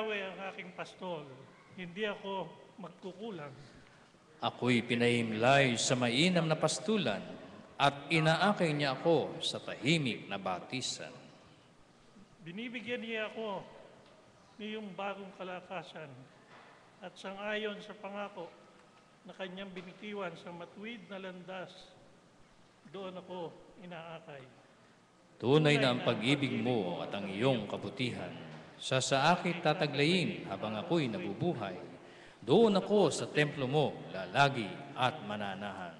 Yahweh ang aking pastol, hindi ako magkukulang. Ako'y pinahimlay sa mainam na pastulan at inaakay niya ako sa tahimik na batisan. Binibigyan niya ako niyong bagong kalakasan at sangayon sa pangako na kanyang binitiwan sa matuwid na landas, doon ako inaakay. Tunay na ang pag-ibig mo at ang iyong kabutihan. Sa akin tataglayin habang ako'y nabubuhay. Doon ako sa templo mo lalagi at mananahan.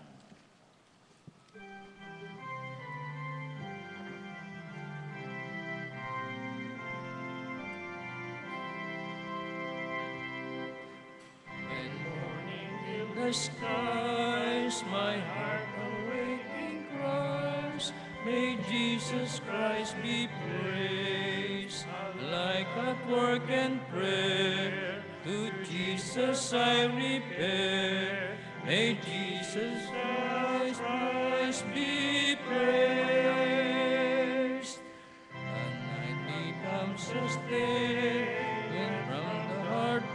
When morning in the skies, my heart awaking cries, may Jesus Christ be praised. Like at work and prayer, to Jesus I repair. May Jesus Christ be praised. The night becomes a day, when from the heart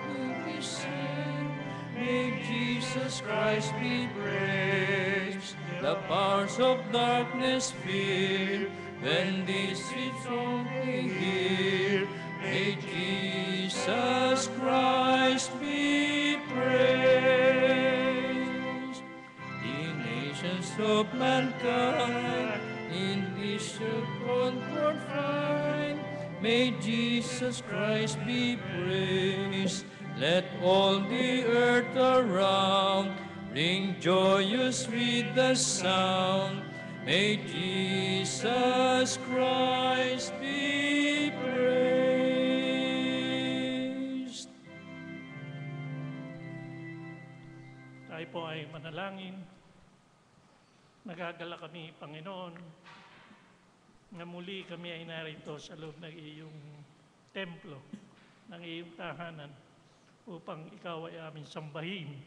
we sing. May Jesus Christ be praised. The powers of darkness fear when this sweet song we hear. May Jesus Christ be praised. The nations of mankind in this shall comfort find. May Jesus Christ be praised. Let all the earth around ring joyous with the sound. May Jesus Christ be praised. Tayo po ay manalangin. Nagagala kami, Panginoon, na muli kami ay narito sa loob ng iyong templo, ng iyong tahanan, upang ikaw ay aming sambahin,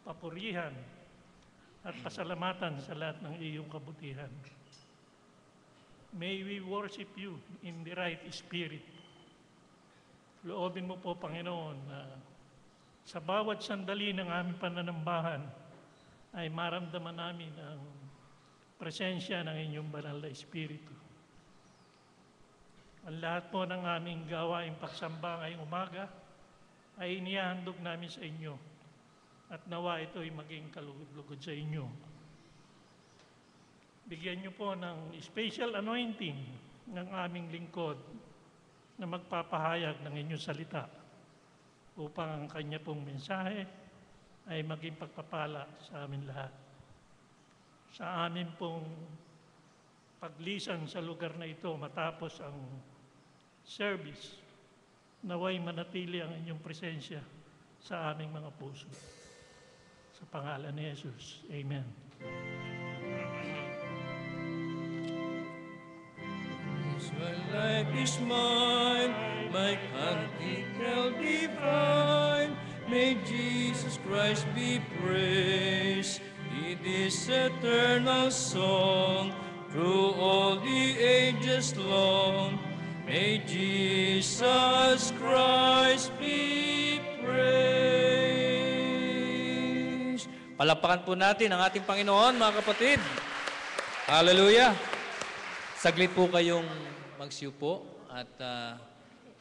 papurihan, at pasalamatan sa lahat ng iyong kabutihan. May we worship you in the right spirit. Loobin mo po, Panginoon, na sa bawat sandali ng aming pananambahan ay maramdaman namin ang presensya ng inyong banal na Espiritu. Ang lahat po ng aming gawaing pagsamba ngayong umaga ay inihahandog namin sa inyo at nawa ito'y maging kalugod-lugod sa inyo. Bigyan niyo po ng special anointing ng aming lingkod na magpapahayag ng inyong salita upang ang kanya pong mensahe ay maging pagpapala sa amin lahat. Sa amin pong paglisan sa lugar na ito matapos ang service, naway manatili ang inyong presensya sa aming mga puso. Sa pangalan ni Jesus. Amen. My life is mine, my canticle divine. May Jesus Christ be praised. In this eternal song, through all the ages long, may Jesus Christ be praised. Palakpakan po natin ang ating Panginoon, mga kapatid. Hallelujah! Saglit po kayong magsiupo at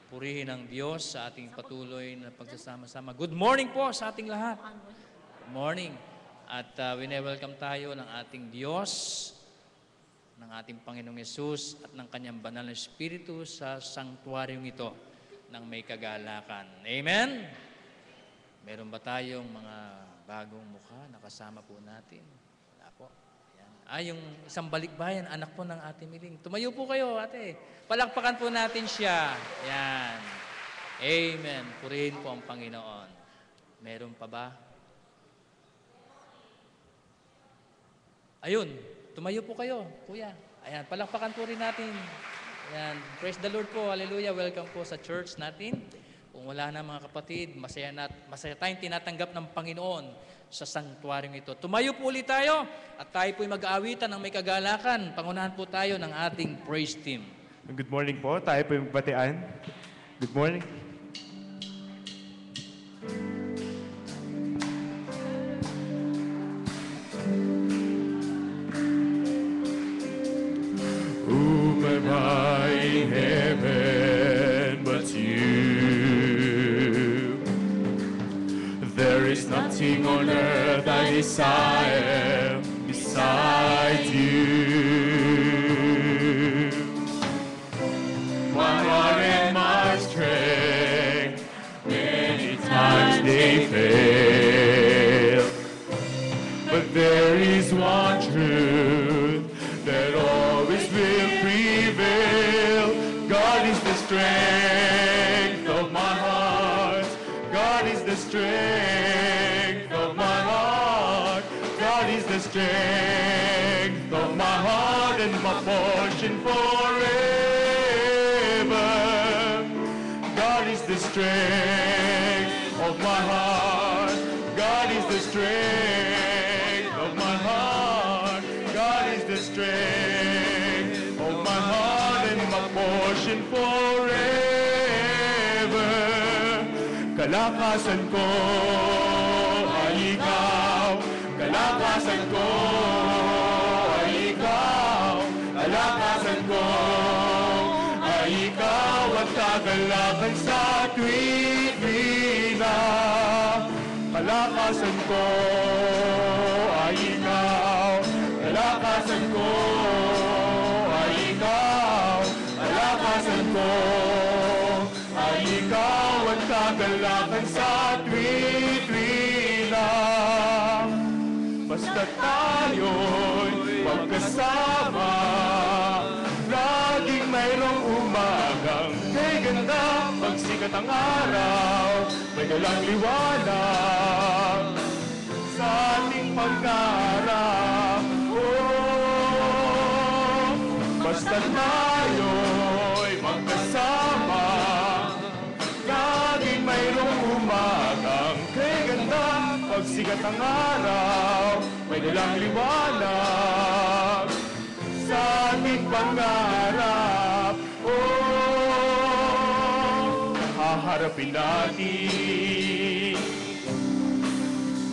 purihin ang Diyos sa ating patuloy na pagsasama-sama. Good morning po sa ating lahat. Good morning. At wine-welcome tayo ng ating Diyos, ng ating Panginoong Yesus at ng Kanyang banal na Espiritu sa sanktuaryong ito ng may kagalakan. Amen? Meron ba tayong mga bagong mukha na kasama po natin? Wala po. Ayan. Yung isang balikbayan, anak po ng Ate Miling. Tumayo po kayo, ate. Palakpakan po natin siya. Yan. Amen. Purihin po ang Panginoon. Meron pa ba? Ayun. Tumayo po kayo, kuya. Ayan. Palakpakan po rin natin. Ayan. Praise the Lord po. Hallelujah. Welcome po sa church natin. Kung wala na mga kapatid, masaya tayong tinatanggap ng Panginoon sa sanktuaryong ito. Tumayo po ulit tayo at tayo po'y mag-aawitan ng may kagalakan. Pangunahan po tayo ng ating praise team. Good morning po. Tayo po yung batian. Good morning. in heaven but you. There is nothing on earth I desire beside you. My heart and my strength, many times they fail. But there is one truth that always will prevail. God is the strength of my heart. God is the strength of my heart. God is the strength of my heart and my portion forever. God is the strength of my heart. God is the strength of my heart. God is the strength of my heart and my portion forever. Kalakasan ko ay ikaw. Kalakasan ko ay ikaw. Kalakasan ko ay ikaw at kagalakan sa tuwing na. Kalakasan ko ay ikaw. Kalakasan ko ay ikaw. Kalakasan ko ay ikaw at kagalakan sa tuwing na. Basta tayo'y magkasama, laging mayroong umagang kay ganda. Pagsikat ang araw, may dalang liwanag sa ating pag-aarap. Oh, basta tayo'y magkasama, laging mayroong umagang kay ganda. Pagsikat ang araw, may dalang liwanag sa ating pangarap. Oh, haharapin natin,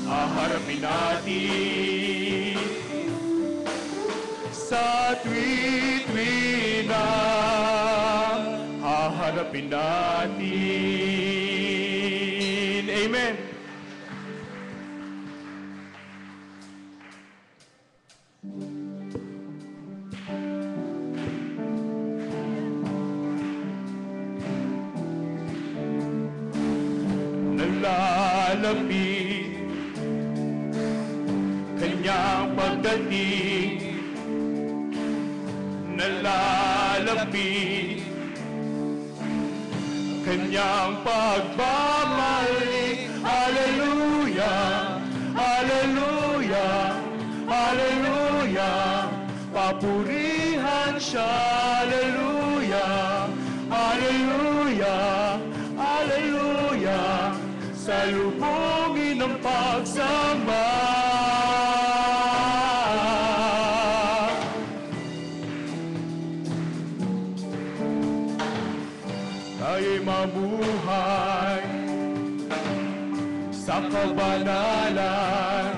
haharapin natin sa tuwi-tuwi na, haharapin natin. Amen. Nalalapit kanyang pagdating, nalalapit kanyang pagbabalik. Hallelujah, hallelujah, hallelujah, papurihan siya. Hallelujah, hallelujah, hallelujah, salubungin ng pagsamba. Tayo'y mabuhay sa kabanalan.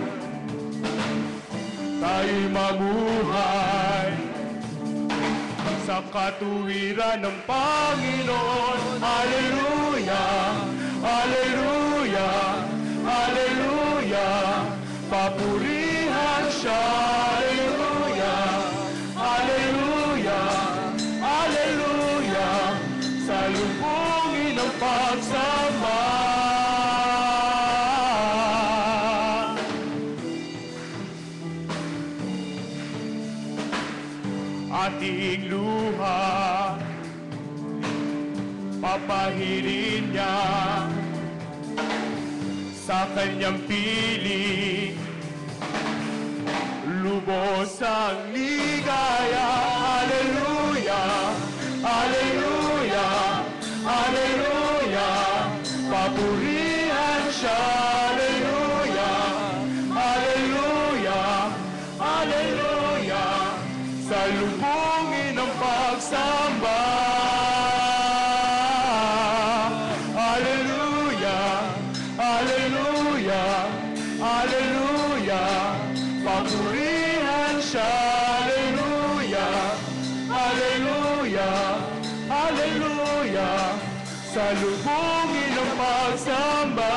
Tayo'y mabuhay sa katuwiran ng Panginoon. Hallelujah, hallelujah, hallelujah, papurihan siya. Hallelujah, hallelujah, hallelujah, salubungin ng pagsama. Ating luha, papahirin niya sa kanyang piling, lubos ang ligaya. Hallelujah, hallelujah, hallelujah, papurihan siya. Hallelujah, hallelujah, hallelujah, salubungin ng pagsamba. Hallelujah, hallelujah, hallelujah, papurihan siya. Hallelujah, hallelujah, salubungin ang pagsamba.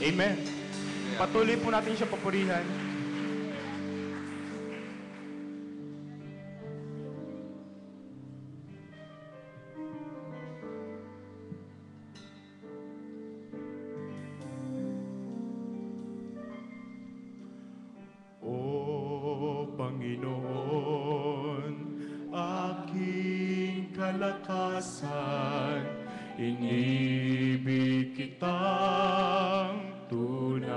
Amen. Patuloy po natin siya papurihan. O Panginoon, aking kalakasan, inibig kitang tunay.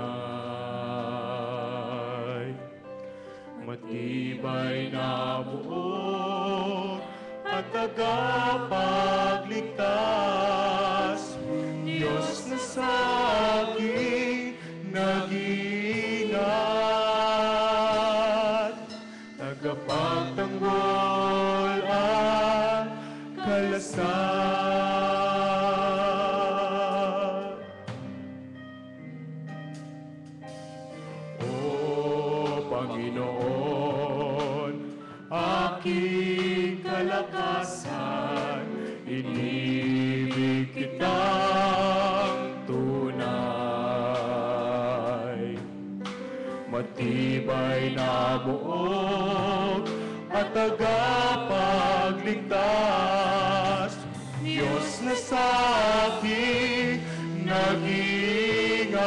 Matibay na buo at tagapagligtas, Diyos na sa aking nag-iingat, tagapagtanggol at kalasag. O Panginoon, aking kalakasan, inibig kitang tunay. Matibay na buo at tagapagligtas, Diyos na sa aking nag-iingat,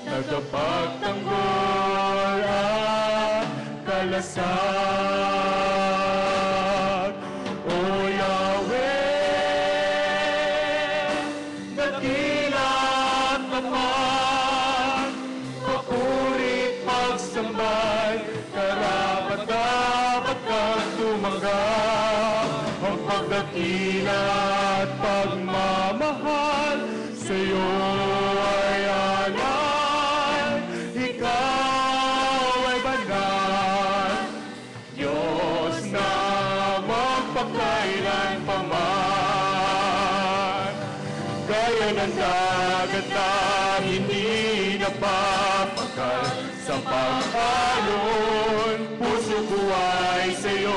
tagapagtanggol at kalasag. O Yahweh, dakila at tapat, papuri't pagsambay, karapat-dapat kang tumanggap. Ang pagdakila at pagmamahal sa'yo ay alay. Ikaw ay banal, Diyos na magpakailan paman. Gaya ng dagat na hindi napapakal sa pag-alon, puso ko ay sa'yo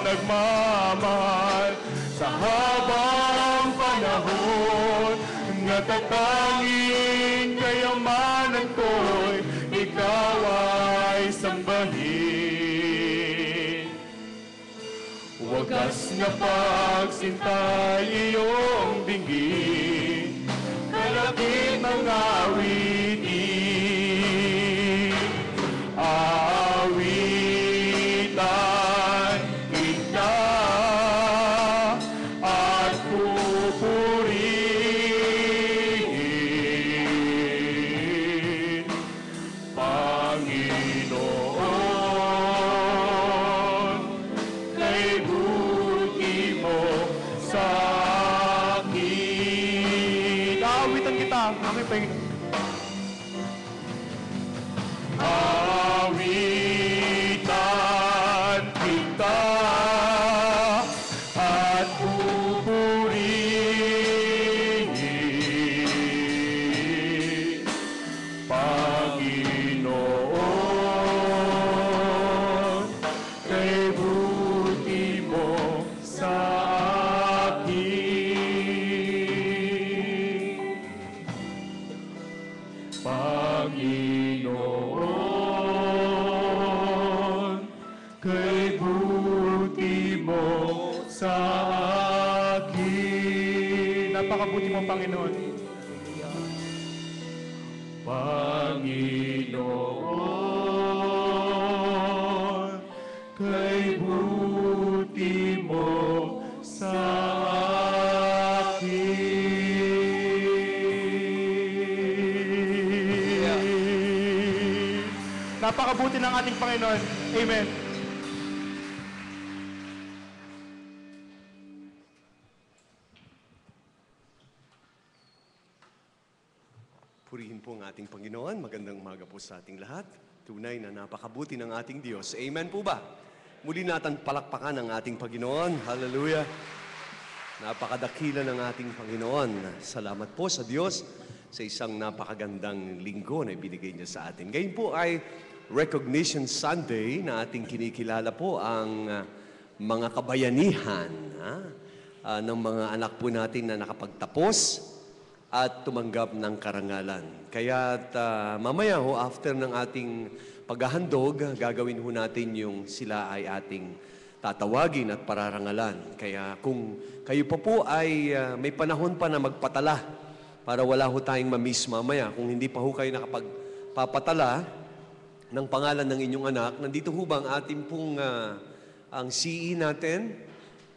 nagmamahal. Sa habang panahon, natatanging kayamanan ko'y ikaw ay sambahin. Wagas na pagsintay iyong dinggin, kalapit ng awitin. Aawitan kita at pupurihin, Panginoon, kay buti mo sa akin. Aawitan kita, aming Panginoon. Awitan kita at pupurihin, Panginoon, kay buti mo sa akin. Panginoon, kay buti mo sa akin. Napakabuti mo, Panginoon. Panginoon, kay buti mo sa akin. Napakabuti ng ating Panginoon. Amen. Purihin po ang ating Panginoon. Magandang umaga po sa ating lahat. Tunay na napakabuti ng ating Diyos. Amen po ba? Muli natin palakpakan ang ating Panginoon. Hallelujah. Napakadakila ng ating Panginoon. Salamat po sa Diyos sa isang napakagandang linggo na ibinigay niya sa atin. Ngayon po ay Recognition Sunday na ating kinikilala po ang mga kabayanihan ng mga anak po natin na nakapagtapos at tumanggap ng karangalan. Kaya mamaya ho, after ng ating paghahandog, gagawin ho natin yung sila ay ating tatawagin at pararangalan. Kaya kung kayo pa po ay may panahon pa na magpatala para wala ho tayong ma-miss mamaya, kung hindi pa ho kayo nakapagpapatala ng pangalan ng inyong anak, nandito ho ba ang ating pong ang CE natin,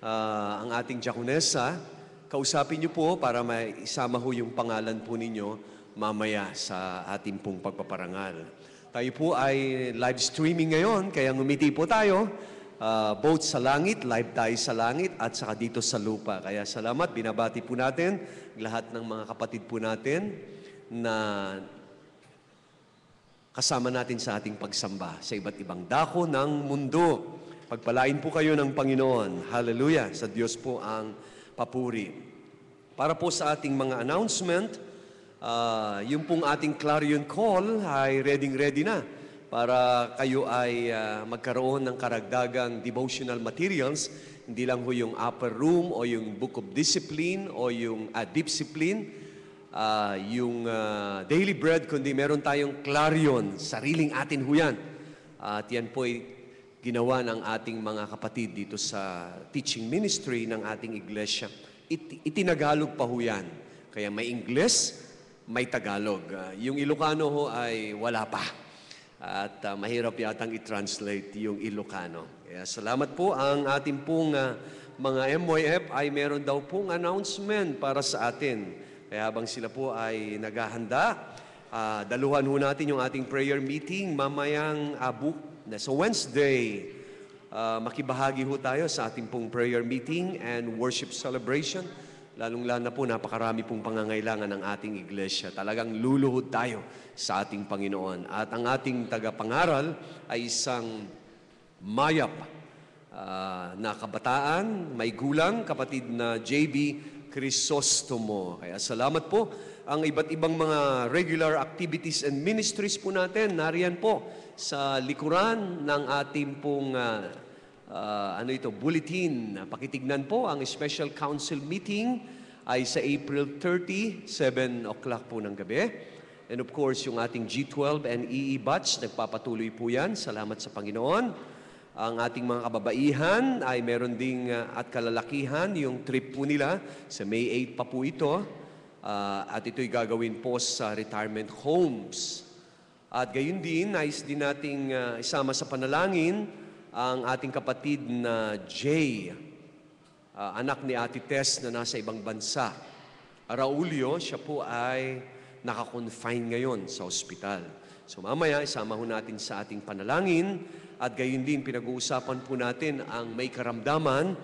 ang ating diakonessa, kausapin niyo po para may isama ho yung pangalan po ninyo mamaya sa ating pong pagpaparangal. Tayo po ay live streaming ngayon, kaya ngumiti po tayo. Both sa langit, live tayo sa langit, at saka dito sa lupa. Kaya salamat, binabati po natin lahat ng mga kapatid po natin na kasama natin sa ating pagsamba sa iba't ibang dako ng mundo. Pagpalain po kayo ng Panginoon. Hallelujah! Sa Diyos po ang papuri. Para po sa ating mga announcement, yung pong ating clarion call ay ready na para kayo ay magkaroon ng karagdagang devotional materials. Hindi lang ho yung upper room o yung book of discipline o yung discipline, yung daily bread, kundi meron tayong clarion, sariling atin ho yan. At yan po ay ginawa ng ating mga kapatid dito sa teaching ministry ng ating iglesia. Itinagalog pa ho yan. Kaya may Ingles, may Tagalog. Yung Ilocano ho ay wala pa. At mahirap yatang i-translate yung Ilocano. Kaya salamat po. Ang ating pong mga MYF ay meron daw pong announcement para sa atin. Kaya habang sila po ay naghahanda, daluhan ho natin yung ating prayer meeting mamayang sa Wednesday. Makibahagi ho tayo sa ating pong prayer meeting and worship celebration. Lalong-lalo na po, napakarami pong pangangailangan ng ating iglesia. Talagang luluhod tayo sa ating Panginoon. At ang ating tagapangaral ay isang mayap na kabataan, may gulang, kapatid na JB Crisostomo. Kaya salamat po. Ang iba't ibang mga regular activities and ministries po natin, nariyan po sa likuran ng ating pong bulletin. Pakitignan po, ang special council meeting ay sa April 30, 7 o'clock po ng gabi. And of course, yung ating G12 and EE batch, nagpapatuloy po yan. Salamat sa Panginoon. Ang ating mga kababaihan ay meron ding at kalalakihan, yung trip po nila sa May 8 pa po ito. At ito'y gagawin po sa retirement homes. At gayon din, nais din nating isama sa panalangin ang ating kapatid na Jay, anak ni Ate Tess na nasa ibang bansa. Raulio, siya po ay naka-confine ngayon sa ospital. So mamaya, isama ho natin sa ating panalangin at gayon din pinag-uusapan po natin ang may karamdaman.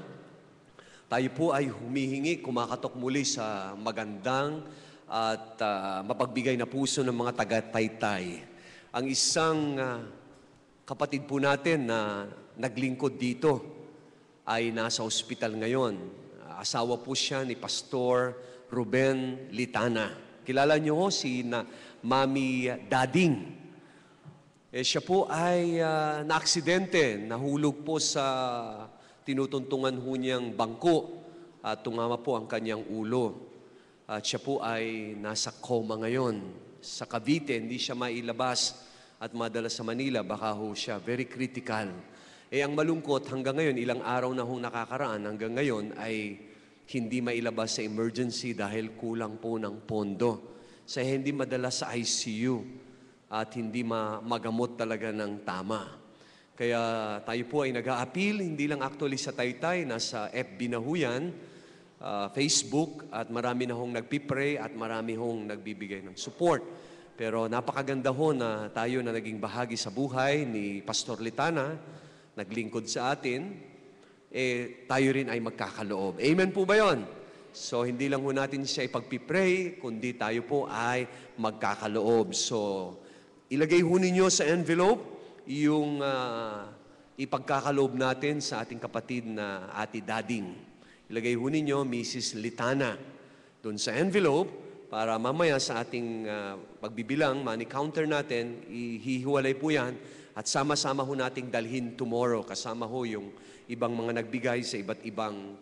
Tayo po ay humihingi, kumakatok muli sa magandang at mapagbigay na puso ng mga taga-Taytay. Ang isang kapatid po natin na naglingkod dito ay nasa ospital ngayon. Asawa po siya ni Pastor Ruben Litana. Kilala niyo ho si Mami Dading. Siya po ay na-aksidente, nahulog po sa tinutuntungan ho niyang bangko at tumama po ang kanyang ulo. At siya po ay nasa coma ngayon. Sa Cavite, hindi siya mailabas at madala sa Manila, baka ho siya very critical. Ang malungkot, hanggang ngayon, ilang araw na hong nakakaraan, hanggang ngayon ay hindi mailabas sa emergency dahil kulang po ng pondo. Sa hindi madala sa ICU at hindi magamot talaga ng tama. Kaya tayo po ay nag-a-appeal, hindi lang actually sa Taytay, nasa FB na ho yan, Facebook, at marami na hong nagpipray at marami hong nagbibigay ng support. Pero napakaganda ho na tayo na naging bahagi sa buhay ni Pastor Litana, naglingkod sa atin, tayo rin ay magkakaloob. Amen po ba yun? So, hindi lang ho natin siya ipagpipray, kundi tayo po ay magkakaloob. So, ilagay ho ninyo sa envelope yung ipagkakaloob natin sa ating kapatid na Ate Dading. Ilagay ho ninyo, Mrs. Litana. Doon sa envelope, para mamaya sa ating pagbibilang, money counter natin, ihihiwalay po yan at sama-sama ho nating dalhin tomorrow. Kasama ho yung ibang mga nagbigay sa iba't ibang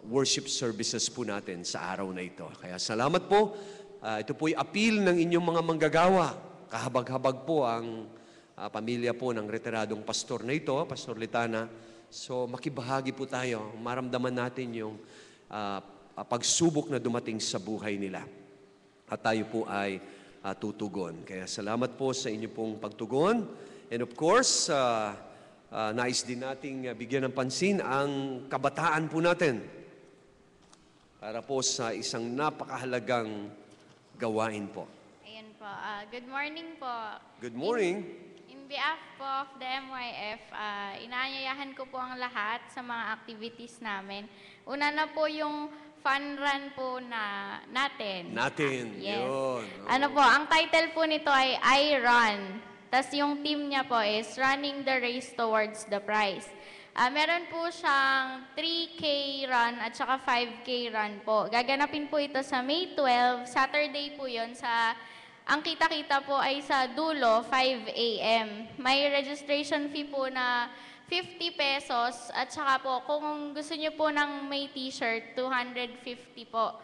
worship services po natin sa araw na ito. Kaya salamat po. Ito po'y appeal ng inyong mga manggagawa. Kahabag-habag po ang pamilya po ng retiradong pastor na ito, Pastor Litana. So makibahagi po tayo, maramdaman natin yung pagsubok na dumating sa buhay nila. At tayo po ay tutugon. Kaya salamat po sa inyo pong pagtugon. And of course, nais din nating bigyan ng pansin ang kabataan po natin para po sa isang napakahalagang gawain po. Ayan po. Good morning po. Good morning. In behalf po of the MYF, inaanyayahan ko po ang lahat sa mga activities namin. Una na po yung fun run po natin. Yun. Yes. Oh. Ano po, ang title po nito ay I Run. Tapos yung team niya po is Running the Race Towards the Prize. Meron po siyang 3K run at saka 5K run po. Gaganapin po ito sa May 12, Saturday po yun sa... Ang kita-kita po ay sa dulo, 5 a.m. May registration fee po na 50 pesos at saka po kung gusto niyo po ng may t-shirt, 250 po.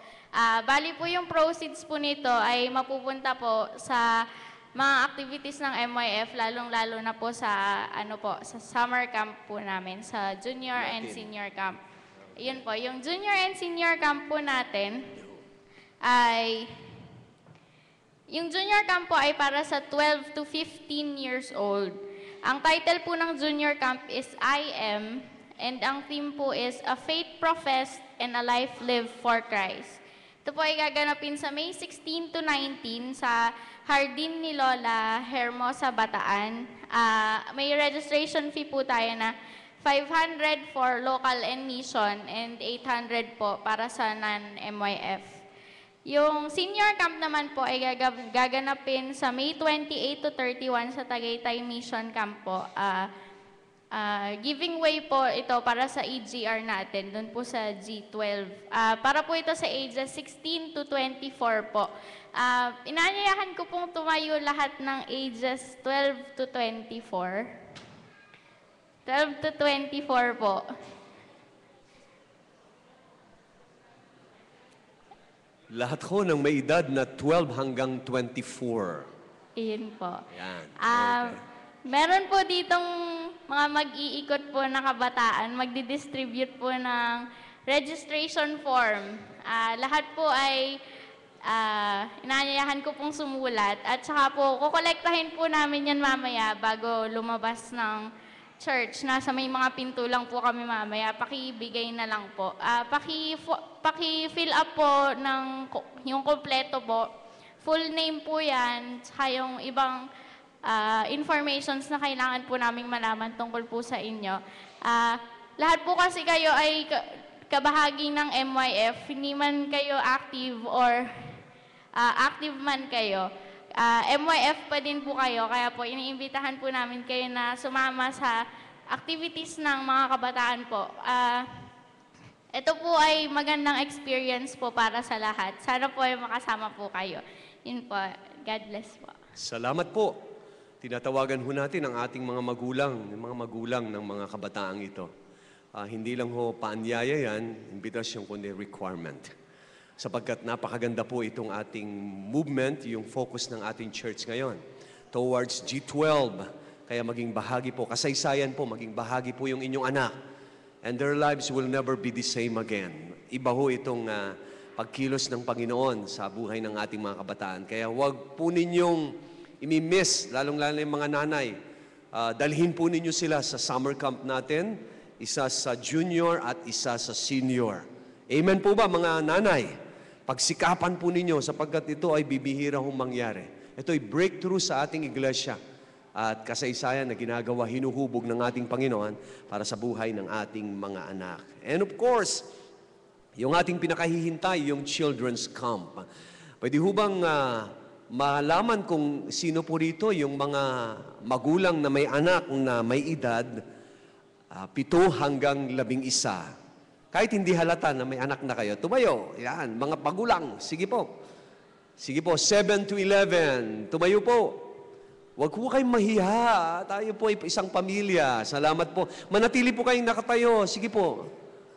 Bali po yung proceeds po nito ay mapupunta po sa mga activities ng MYF, lalong-lalo na po sa, sa summer camp po namin, sa junior and senior camp. Yun po, yung junior and senior camp po natin ay... Yung junior camp po ay para sa 12 to 15 years old. Ang title po ng junior camp is I Am, and ang theme po is A Faith Professed and a Life Lived for Christ. Ito po ay gaganapin sa May 16 to 19 sa Hardin ni Lola Hermosa, Bataan. May registration fee po tayo na 500 for local and mission and 800 po para sa non-MYF. Yung senior camp naman po ay gaganapin sa May 28 to 31 sa Tagaytay Mission Camp po. Giving way po ito para sa EGR natin, doon po sa G12. Para po ito sa ages 16 to 24 po. Inaanyayahan ko pong tumayo lahat ng ages 12 to 24. 12 to 24 po. Lahat ko ng may edad na 12 hanggang 24. Iyon po. Yan. Meron po ditong mga mag-iikot po na kabataan, magdi-distribute po ng registration form. Lahat po ay inaanyayahan ko pong sumulat at saka po kukolektahin po namin yan mamaya bago lumabas ng church. Nasa may mga pinto lang po kami mamaya. Pakibigay na lang po. Paki-fill up po ng yung kompleto po. Full name po yan. Saka yung ibang informations na kailangan po naming malaman tungkol po sa inyo. Lahat po kasi kayo ay kabahagi ng MYF. Hindi man kayo active or active man kayo. MYF pa din po kayo, kaya po iniimbitahan po namin kayo na sumama sa activities ng mga kabataan po. Ito po ay magandang experience po para sa lahat. Sana po ay makasama po kayo. Yun po. God bless po. Salamat po. Tinatawagan ho natin ang ating mga magulang ng mga kabataang ito. Hindi lang ho paanyaya yan, imbitasyon kundi requirement. Sapagkat napakaganda po itong ating movement, yung focus ng ating church ngayon towards G12. Kaya maging bahagi po, kasaysayan po, maging bahagi po yung inyong anak. And their lives will never be the same again. Iba ho itong pagkilos ng Panginoon sa buhay ng ating mga kabataan. Kaya huwag po ninyong imimiss, lalong-lalo yung mga nanay. Dalhin po ninyo sila sa summer camp natin, isa sa junior at isa sa senior. Amen po ba mga nanay? Pagsikapan po ninyo sapagkat ito ay bibihira hong mangyari. Ito ay breakthrough sa ating iglesia at kasaysayan na ginagawa, hinuhubog ng ating Panginoon para sa buhay ng ating mga anak. And of course, yung ating pinakahihintay, yung children's camp. Pwede hubang malaman kung sino po rito yung mga magulang na may anak na may edad 7 hanggang 11. Kahit hindi halata na may anak na kayo, tumayo. Yan, mga pagulang. Sige po. Sige po, 7 to 11. Tumayo po. Huwag po kayong mahiya. Tayo po ay isang pamilya. Salamat po. Manatili po kayong nakatayo. Sige po.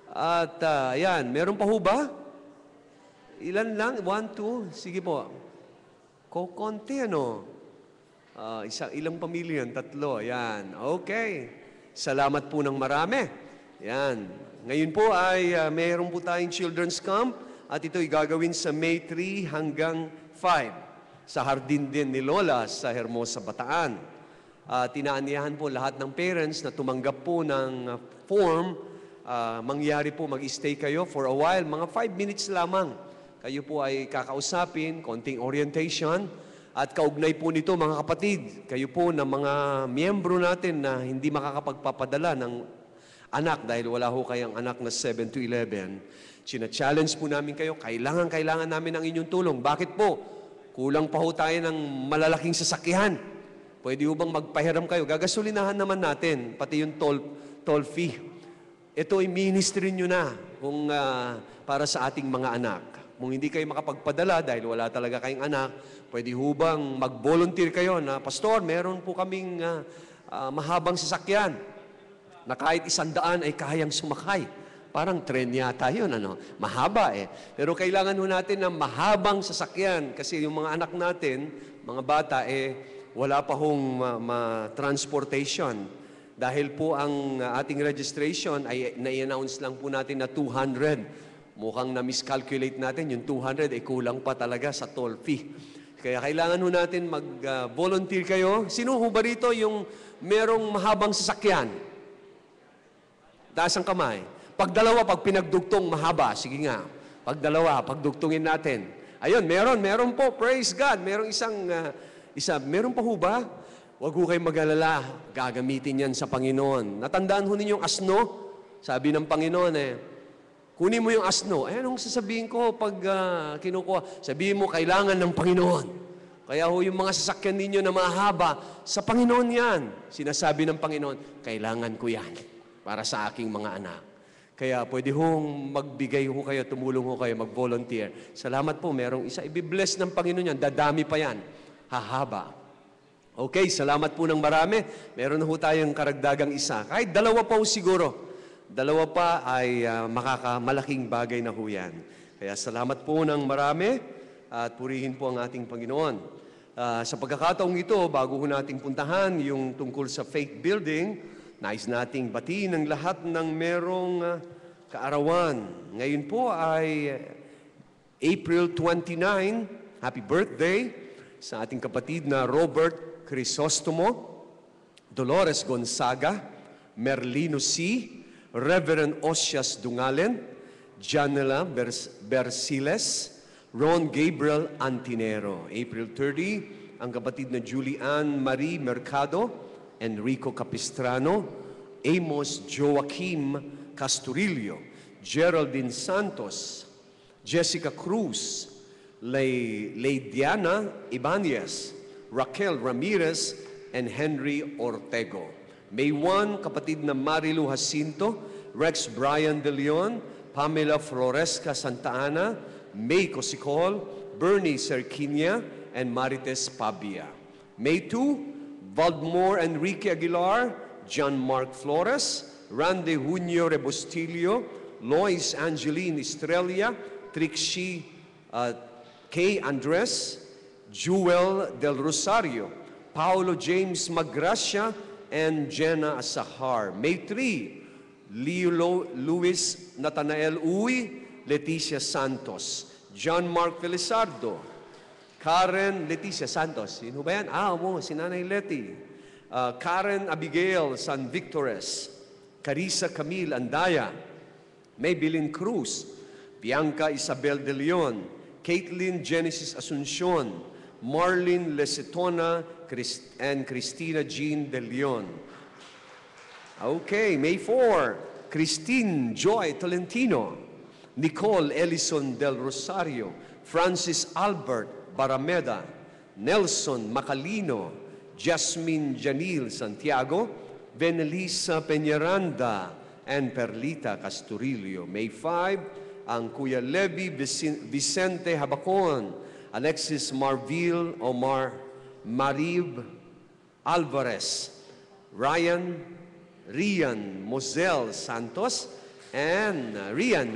At yan, meron pa ho ba? Ilan lang? 1, 2? Sige po. Konti ano? Ilang pamilya yan? 3. Yan. Okay. Salamat po ng marami. Yan. Ngayon po ay mayroon po tayong children's camp at ito'y gagawin sa May 3 hanggang 5 sa hardin din ni Lola sa Hermosa, Bataan. Tinaaniyahan po lahat ng parents na tumanggap po ng form. Mangyari po, mag-stay kayo for a while, mga 5 minutes lamang. Kayo po ay kakausapin, konting orientation, at kaugnay po nito mga kapatid, kayo po na mga miyembro natin na hindi makakapagpapadala ng anak dahil wala ho kayang anak na 7 to 11, challenge po namin kayo, kailangan namin ang inyong tulong. Bakit po? Kulang pa ho tayo ng malalaking sasakyan. Pwede ho bang magpahiram kayo? Gagasolinahan naman natin, pati yung toll fee. Ito ay ministry nyo na kung para sa ating mga anak. Kung hindi kayo makapagpadala dahil wala talaga kayong anak, pwede ho bang mag-volunteer kayo na, Pastor, meron po kaming mahabang sasakyan na kahit 100 ay kayang sumakay. Parang tren yata yun, ano? Mahaba eh. Pero kailangan ho natin ng mahabang sasakyan kasi yung mga anak natin, mga bata, wala pa hong transportation. Dahil po ang ating registration ay na-announce lang po natin na 200. Mukhang na-miscalculate natin, yung 200 ay kulang pa talaga sa toll fee. Kaya kailangan ho natin mag-volunteer kayo. Sino ho ba rito yung merong mahabang sasakyan? Taas ang kamay. Pag dalawa, pag pinagdugtong mahaba, sige nga. Pag dalawa, pagdugtungin natin. Ayun, meron po, praise God. Merong meron pa ho ba? Huwag ho kayong mag-alala, gagamitin yan sa Panginoon. Natandaan ho ninyong asno? Sabi ng Panginoon kunin mo yung asno. Anong sasabihin ko pag kinukuha? Sabihin mo, kailangan ng Panginoon. Kaya ho yung mga sasakyan ninyo na mahaba, sa Panginoon yan. Sinasabi ng Panginoon, kailangan ko yan para sa aking mga anak. Kaya pwede hong magbigay ho kayo, tumulong ho kayo, mag-volunteer. Salamat po, merong isa. Ibibless ng Panginoon yan, dadami pa yan. Hahaba. Okay, salamat po ng marami. Meron ho tayong karagdagang isa. Kahit 2 pa ho siguro. 2 pa ay malaking bagay na ho yan. Kaya salamat po ng marami at purihin po ang ating Panginoon. Sa pagkakataong ito, bago ho nating puntahan yung tungkol sa faith building, nais nating batiin ang lahat ng merong kaarawan. Ngayon po ay April 29, happy birthday sa ating kapatid na Robert Crisostomo, Dolores Gonzaga, Merlino C., Reverend Osias Dungalen, Janela Bersiles, Ron Gabriel Antinero. April 30, ang kapatid na Julian Marie Mercado, Enrico Capistrano, Amos Joaquim Casturillo, Geraldine Santos, Jessica Cruz, Leidiana Ibanez, Raquel Ramirez, and Henry Ortego. May 1, kapatid na Marilu Jacinto, Rex Brian De Leon, Pamela Floresca Santa Ana, May Cosicol, Bernie Cerquinia, and Marites Pabia. May 2, Valdemore Enrique Aguilar, John Mark Flores, Randy Junio Rebostillo, Lois Angeline Estrella, Trixie K. Andres, Jewel Del Rosario, Paulo James Magracia, and Jenna Asahar. May 3, Leo Luis Nathanael Uy, Leticia Santos, John Mark Felizardo, Karen Leticia Santos. Sino ba yan? Si Nanay Leti. Karen Abigail San Victores, Carissa Camille Andaya, Maybelline Cruz, Bianca Isabel De Leon, Caitlin Genesis Asuncion, Marlene Lesetona, and Christina Jean De Leon. Okay, May 4, Christine Joy Tolentino, Nicole Ellison Del Rosario, Francis Albert Barameda, Nelson Macalino, Jasmine Janil Santiago, Venelisa Peñaranda, and Perlita Casturillo. May 5, ang Kuya Levi Vicente Habacon, Alexis Marville Omar Marib Alvarez, Rian Mosel Santos, and Rian,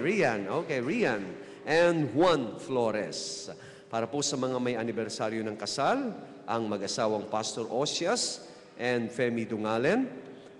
and Juan Flores. Para po sa mga may anibersaryo ng kasal, ang mag-asawang Pastor Osias and Femi Dungalen,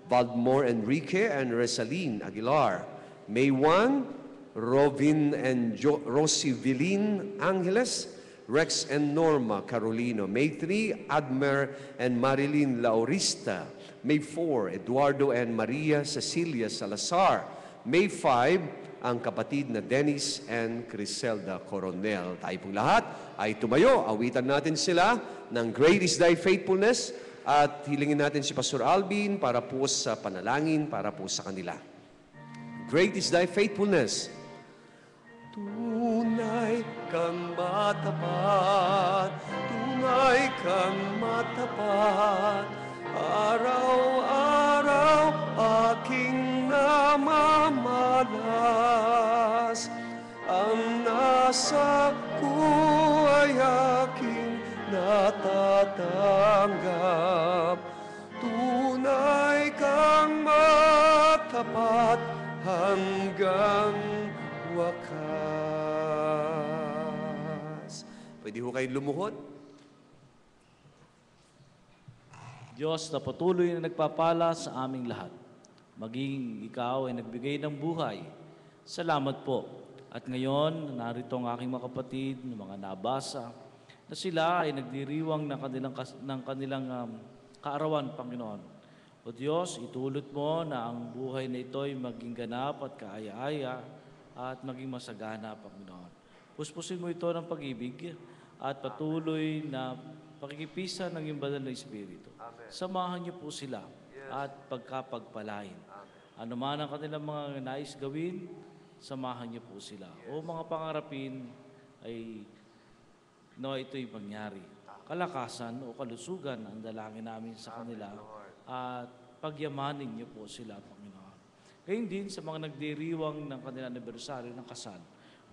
Valdemar Enrique and Resaline Aguilar. May 1, Robin and Rosie Vilin Angeles, Rex and Norma Carolino. May 3, Admer and Marilyn Laurista. May 4, Eduardo and Maria Cecilia Salazar. May 5, ang kapatid na Dennis and Criselda Coronel. Tayo pong lahat ay tumayo. Awitan natin sila ng Great is Thy Faithfulness at hilingin natin si Pastor Alvin para po sa panalangin, para po sa kanila. Great is Thy Faithfulness. Tunay kang matapat, tunay kang matapat, araw-araw aking namamalas, ang nasa ko ay aking natatanggap. Tunay kang matapat hanggang wakas. Pwede ho kayong lumuhod? Diyos na patuloy na nagpapala sa aming lahat. Maging ikaw ay nagbigay ng buhay. Salamat po. At ngayon, narito ang aking mga kapatid, ng mga nabasa, na sila ay nagdiriwang ng kanilang kaarawan, Panginoon. O Diyos, itulot mo na ang buhay na ito ay maging ganap at kaaya-aya at maging masagana, Panginoon. Puspusin mo ito ng pag-ibig at patuloy na pakikipisan ng iyong banal na Espiritu. Samahan niyo po sila at pagkapagpalain. Ano man ang kanilang mga nais gawin, samahan niyo po sila. O mga pangarapin ay ito'y mangyari. Kalakasan o kalusugan ang dalangin namin sa kanila at pagyamanin niyo po sila, Panginoon. Gayun din sa mga nagdiriwang ng kanilang anibersaryo ng kasal.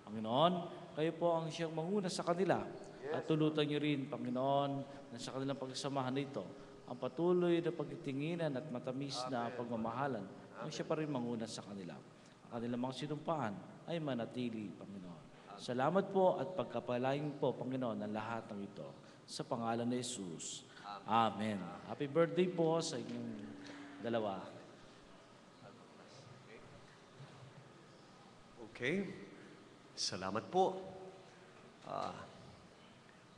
Panginoon, kayo po ang siyang manguna sa kanila at tulutan niyo rin, Panginoon, na sa kanilang pagsamahan nito, ang patuloy na pagtitinginan at matamis na pagmamahalan ang siya pa rin manguna sa kanila. Ang kanilang mga sinumpaan ay manatili, Panginoon. Salamat po at pagkapalain po, Panginoon, ang lahat ng ito. Sa pangalan ni Jesus. Amen. Happy birthday po sa inyong dalawa. Okay. Salamat po.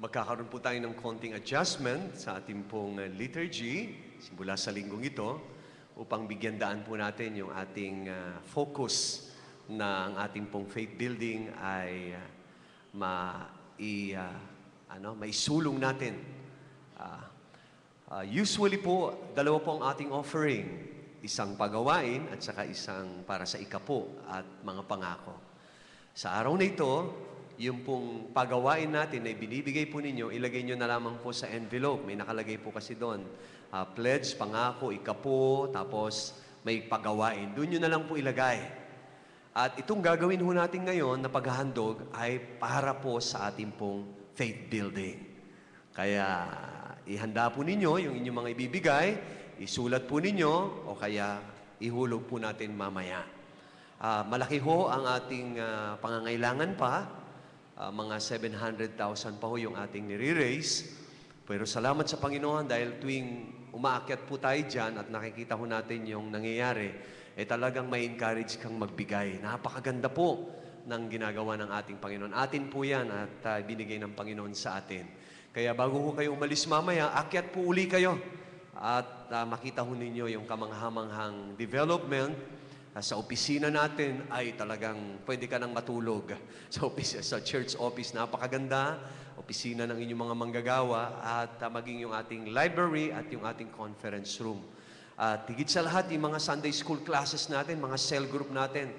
Magkakaroon po tayo ng konting adjustment sa ating pong liturgy simula sa linggong ito upang bigyan daan po natin yung ating focus na ang ating pong faith building ay maisulong natin. Usually po, dalawa po ang ating offering. Isang pagawain at saka isang para sa ikapo at mga pangako. Sa araw na ito, yung pong pagawain natin na binibigay po ninyo, ilagay nyo na lamang po sa envelope. May nakalagay po kasi doon. Pledge, pangako, ikapo, tapos may pagawain. Doon nyo na lang po ilagay. At itong gagawin ho natin ngayon na paghahandog ay para po sa ating pong faith building. Kaya ihanda po ninyo yung inyong mga ibibigay, isulat po ninyo, o kaya ihulog po natin mamaya. Malaki ho ang ating pangangailangan pa. Mga 700,000 pa ho yung ating nire-raise. Pero salamat sa Panginoon dahil tuwing umaakyat po tayo dyan at nakikita ho natin yung nangyayari, talagang may encourage kang magbigay. Napakaganda po ng ginagawa ng ating Panginoon. Atin po yan at binigay ng Panginoon sa atin. Kaya bago ho kayo umalis mamaya, akyat po uli kayo at makita ho ninyo yung kamanghamanghang development. Sa opisina natin ay talagang pwede ka nang matulog. Sa church office, napakaganda. Opisina ng inyong mga manggagawa at maging yung ating library at yung ating conference room. At higit sa lahat, yung mga Sunday school classes natin, mga cell group natin,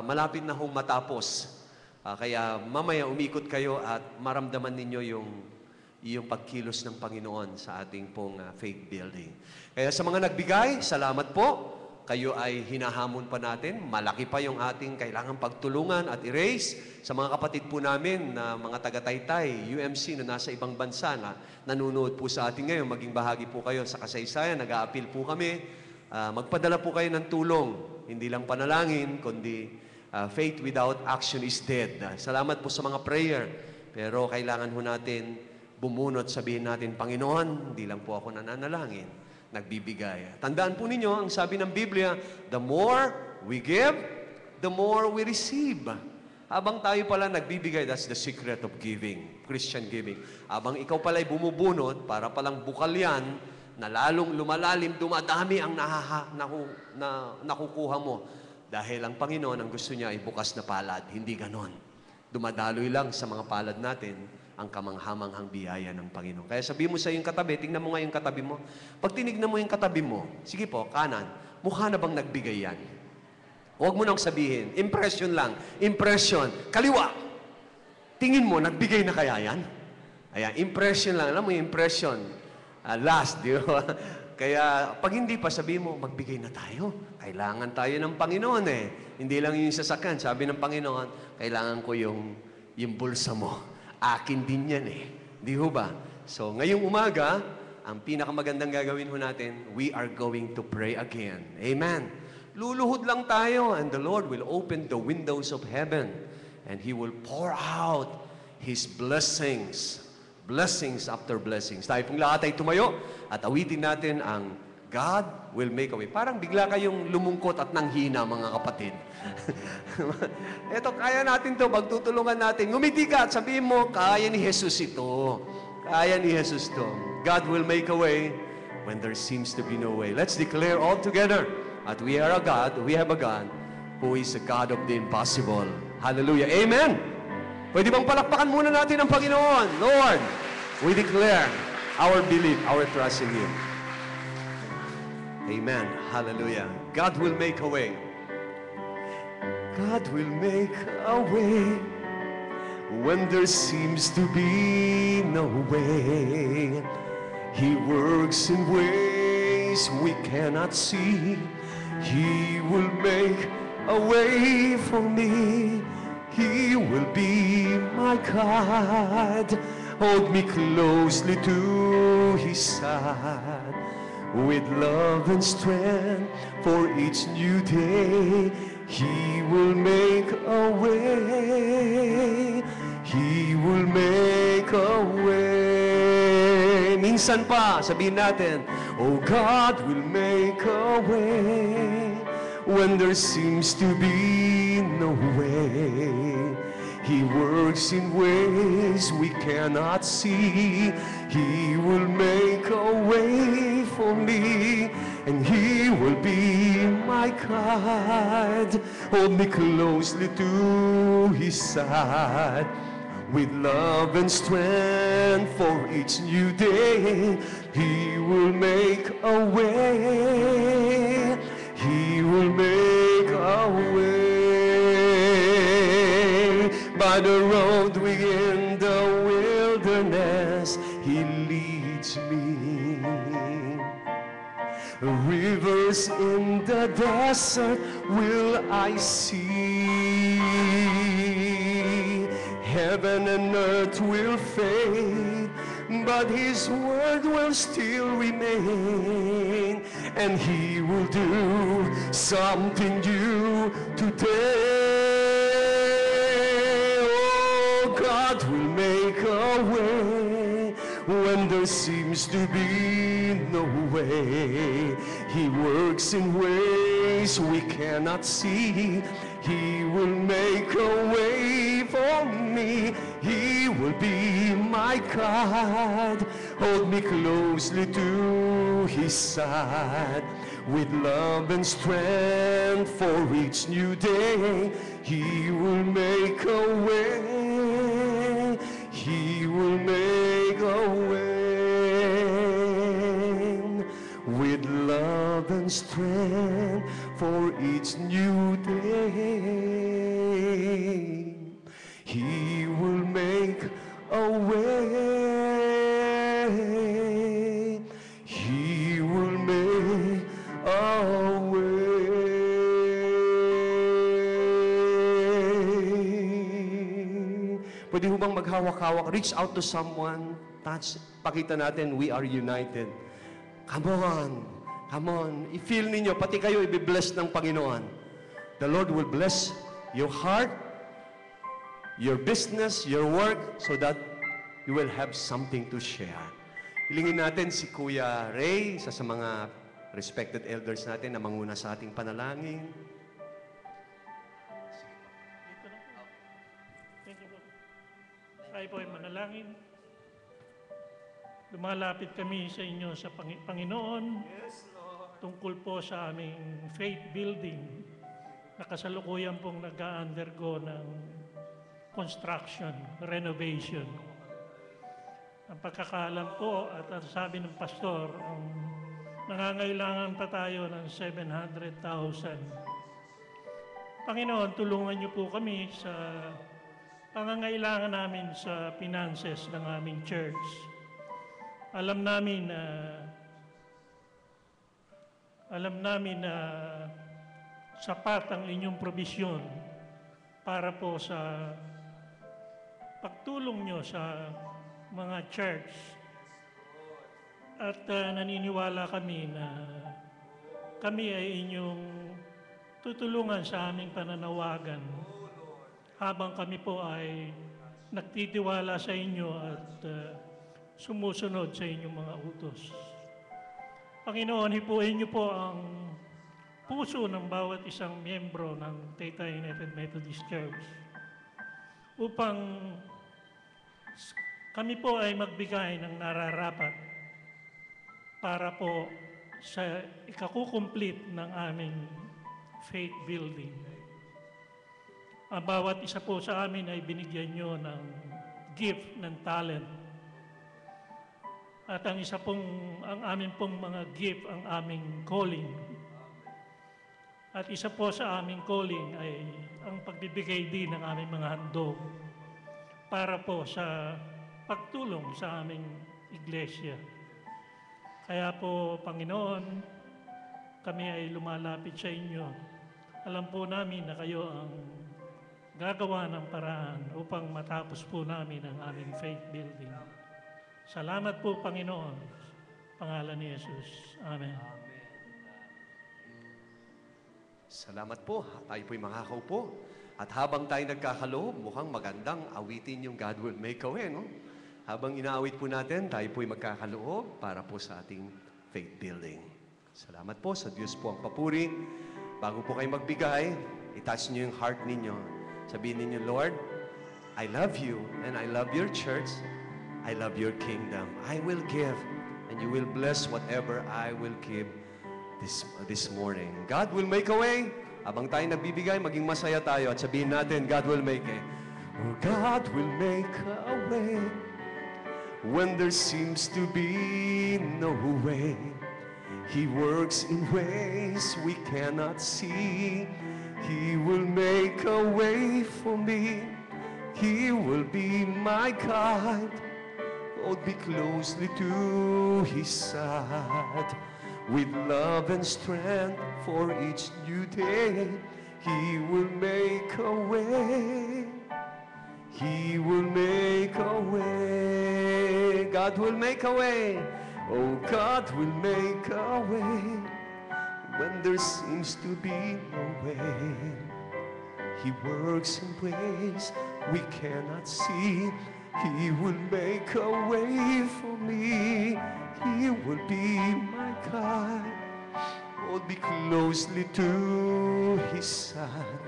malapit na hong matapos. Kaya mamaya umikot kayo at maramdaman ninyo yung pagkilos ng Panginoon sa ating pong faith building. Kaya sa mga nagbigay, salamat po. kayo ay hinahamon pa natin. Malaki pa yung ating kailangang pagtulungan at i-raise sa mga kapatid po namin na mga taga-Taytay, UMC na nasa ibang bansa na nanonood po sa atin ngayon. Maging bahagi po kayo sa kasaysayan, nag-a-appeal po kami. Magpadala po kayo ng tulong. Hindi lang panalangin, kundi faith without action is dead. Salamat po sa mga prayer. Pero kailangan ho natin bumunot, sabihin natin, Panginoon, hindi lang po ako nananalangin, nagbibigay. Tandaan po ninyo, ang sabi ng Biblia, the more we give, the more we receive. Habang tayo pala nagbibigay, that's the secret of giving, Christian giving. Habang ikaw pala'y bumubunot, para palang bukal yan, na lalong lumalalim, dumadami ang nakukuha mo. Dahil ang Panginoon, ang gusto niya ay bukas na palad. Hindi ganon. Dumadaloy lang sa mga palad natin ang kamanghamanghang biyaya ng Panginoon. Kaya sabihin mo sa iyong katabi, tingnan mo nga yung katabi mo. Pag tinignan mo yung katabi mo, sige po, kanan, mukha na bang nagbigay yan? Huwag mo nang sabihin, impression lang. Impression. Kaliwa. Tingin mo, nagbigay na kaya yan? Ayan, impression lang. Alam mo yung impression. Last, di ba? Kaya pag hindi pa, sabihin mo, magbigay na tayo. Kailangan tayo ng Panginoon eh. Hindi lang yung sasakyan. Sabi ng Panginoon, kailangan ko yung bulsa mo. Akin din yan eh. Di ho ba? So, ngayong umaga, ang pinakamagandang gagawin ho natin, we are going to pray again. Amen. Luluhod lang tayo and the Lord will open the windows of heaven and He will pour out His blessings. Blessings after blessings. Tayo pong lahat ay tumayo at awitin natin ang God will make a way. Parang bigla kayong lumungkot at nanghina, mga kapatid. Eto, kaya natin to. Pagtutulungan natin. Ngumiti ka at sabihin mo, kaya ni Jesus ito. Kaya ni Jesus to. God will make a way when there seems to be no way. Let's declare all together that we are a God, we have a God who is a God of the impossible. Hallelujah. Amen. Pwede bang palakpakan muna natin ang Panginoon? Lord, we declare our belief, our trust in Him. Amen. Hallelujah. God will make a way. God will make a way when there seems to be no way. He works in ways we cannot see. He will make a way for me. He will be my God. Hold me closely to His side. With love and strength for each new day, He will make a way. He will make a way. Minsan pa, sabihin natin, oh, God will make a way when there seems to be no way. He works in ways we cannot see. He will make a way for me, and He will be my God. Hold me closely to His side. With love and strength for each new day, He will make a way. He will make a way. By the road in the wilderness, He leads me. Rivers in the desert will I see. Heaven and earth will fade, but His word will still remain, and He will do something new today. Oh, God will make a way when there seems to be no way. He works in ways we cannot see. He will make a way for me. He will be my God. Hold me closely to His side. With love and strength for each new day, He will make a way. He will make a way. With love and strength for each new day, He will make a way. He will make a way. Pwede ho bang maghawak-hawak? Reach out to someone. Touch. Pakita natin, we are united. Come on. Come on. I-feel ninyo, pati kayo i-bless ng Panginoon. The Lord will bless your heart, your business, your work, so that you will have something to share. Hilingin natin si Kuya Ray, isa sa mga respected elders natin na manguna sa ating panalangin. Thank you po. Tayo po ay manalangin. Lumalapit kami sa inyo sa Panginoon tungkol po sa aming faith building na kasalukuyan pong nag-undergo ng construction, renovation. Ang pagkakaalam po at ang sabi ng pastor, nangangailangan pa tayo ng 700,000. Panginoon, tulungan niyo po kami sa pangangailangan namin sa finances ng aming church. Alam namin na sapat ang inyong probisyon para po sa pagtulong nyo sa mga church. At naniniwala kami na kami ay inyong tutulungan sa aming pananawagan habang kami po ay nagtitiwala sa inyo at sumusunod sa inyong mga utos. Panginoon, hipuin niyo po ang puso ng bawat isang miyembro ng Taytay United Methodist Church upang kami po ay magbigay ng nararapat para po sa ikakukumplete ng aming faith building. Ang bawat isa po sa amin ay binigyan nyo ng gift ng talent. At ang amin pong mga gift, ang aming calling. At isa po sa aming calling ay ang pagbibigay din ng aming mga handog para po sa pagtulong sa aming iglesia. Kaya po, Panginoon, kami ay lumalapit sa inyo. Alam po namin na kayo ang gagawa ng paraan upang matapos po namin ang aming faith building. Salamat po, Panginoon. Pangalan ni Jesus. Amen. Salamat po. Tayo po'y makakaupo. At habang tayo nagkakaloob, mukhang magandang awitin yung God Will Make a Way, no? Habang inaawit po natin, tayo po'y magkakaloob para po sa ating faith building. Salamat po. Sa Diyos po ang papuri. Bago po kayo magbigay, itouch niyo yung heart ninyo. Sabihin ninyo, Lord, I love you and I love your church. I love your kingdom. I will give and you will bless whatever I will give this morning. God will make a way. Habang tayo nagbibigay, maging masaya tayo at sabihin natin, God will make a way. Oh, God will make a way when there seems to be no way. He works in ways we cannot see. He will make a way for me. He will be my guide. Hold me closely to His side. With love and strength for each new day, He will make a way. He will make a way. God will make a way. Oh, God will make a way when there seems to be no way. He works in ways we cannot see. He will make a way for me. He will be my guide. Hold me closely to His side.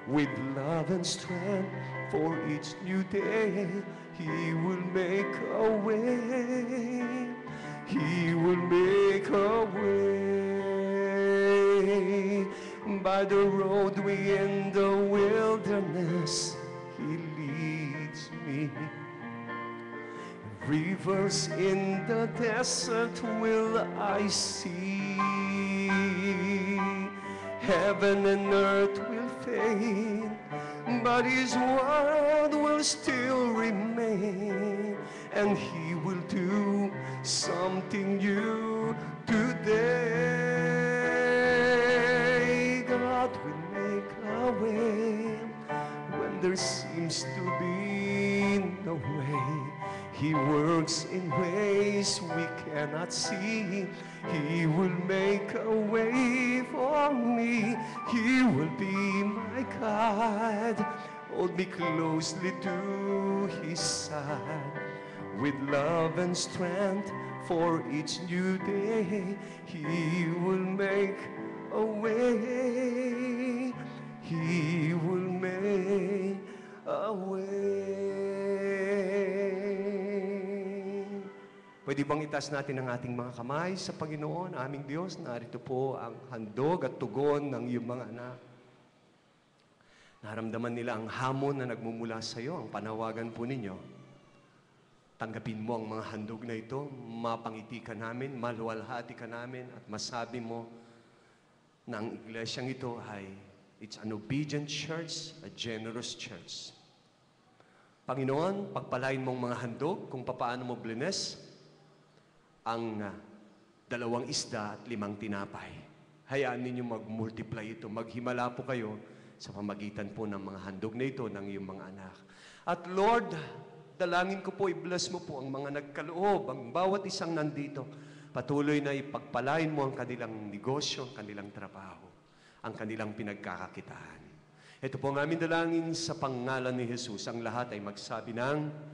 With love and strength for each new day, He will make a way. He will make a way. By the roadway in the wilderness, He leads me. Rivers in the desert will I see. Heaven and earth will fade, but His word will still remain, and He will do something new today. God will make a way when there seems to be the way. He works in ways we cannot see. He will make a way for me. He will be my God. Hold me closely to His side. With love and strength for each new day, He will make a way. He will make a way. Pwede bang itaas natin ang ating mga kamay sa Panginoon, aming Diyos? Narito po ang handog at tugon ng iyong mga anak. Naramdaman nila ang hamon na nagmumula sa iyo, ang panawagan po ninyo. Tanggapin mo ang mga handog na ito, mapangiti ka namin, maluwalhati ka namin, at masabi mo na ang iglesyang ito ay it's an obedient church, a generous church. Panginoon, pagpalain mong mga handog kung papaano mo blines ang 2 isda at 5 tinapay. Hayaan ninyo mag-multiply ito. Maghimala po kayo sa pamagitan po ng mga handog na ito ng iyong mga anak. At Lord, dalangin ko po, i-bless mo po ang mga nagkaloob, ang bawat isang nandito. Patuloy na ipagpalain mo ang kanilang negosyo, ang kanilang trabaho, ang kanilang pinagkakakitaan. Ito po ang aming dalangin sa pangalan ni Jesus. Ang lahat ay magsabi ng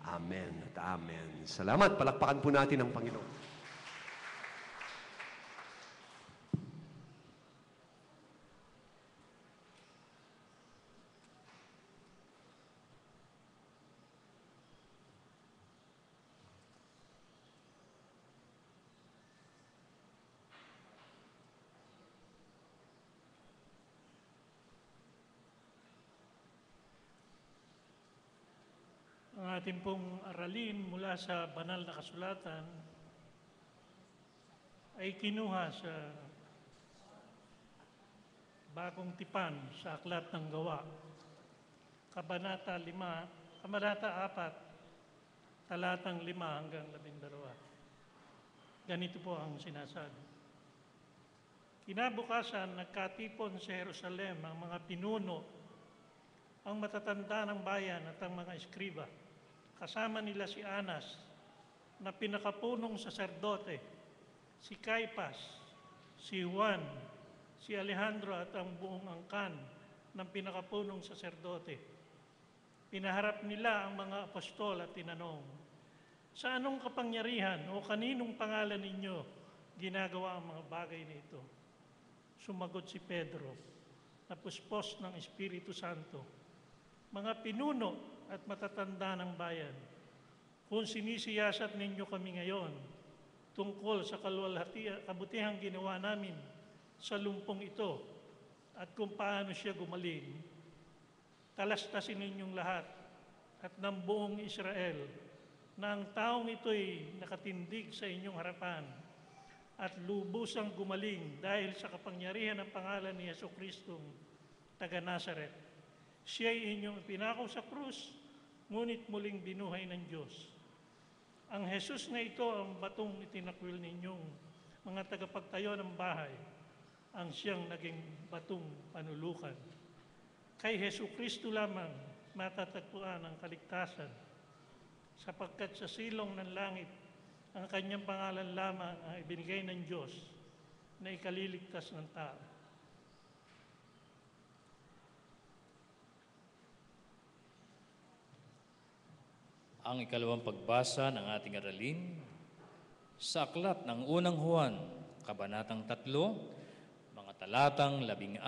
Amen at Amen. Salamat. Palakpakan po natin ang Panginoon. Ang ating pong aralin mula sa banal na kasulatan ay kinuha sa Bagong Tipan sa Aklat ng Gawa, Kabanata 4, talatang 5 hanggang 12. Ganito po ang sinasabi. Kinabukasan, nagkatipon sa Jerusalem ang mga pinuno, ang matatanda ng bayan at ang mga eskriba. Kasama nila si Anas, na pinakapunong saserdote, si Caipas, si Juan, si Alejandro at ang buong angkan ng pinakapunong saserdote. Pinaharap nila ang mga apostol at tinanong, sa anong kapangyarihan o kaninong pangalan ninyo ginagawa ang mga bagay na ito? Sumagot si Pedro, na puspos ng Espiritu Santo, mga pinuno at matatanda ng bayan, kung sinisiyasat ninyo kami ngayon tungkol sa kabutihang ginawa namin sa lumpong ito at kung paano siya gumaling, talastasin ninyong lahat at ng buong Israel na ang taong ito'y nakatindig sa inyong harapan at lubusang gumaling dahil sa kapangyarihan ng pangalan ni Jesucristong taga Nazaret. Siya'y inyong pinakaw sa krus, ngunit muling binuhay ng Diyos. Ang Jesus na ito ang batong itinakwil ninyong mga tagapagtayo ng bahay, ang siyang naging batong panulukan. Kay Jesucristo lamang matatagpuan ang kaligtasan, sapagkat sa silong ng langit, ang kanyang pangalan lamang ang ibinigay ng Diyos na ikaliligtas ng tao. Ang ikalawang pagbasa ng ating aralin sa aklat ng unang Juan, kabanatang 3, mga talatang 16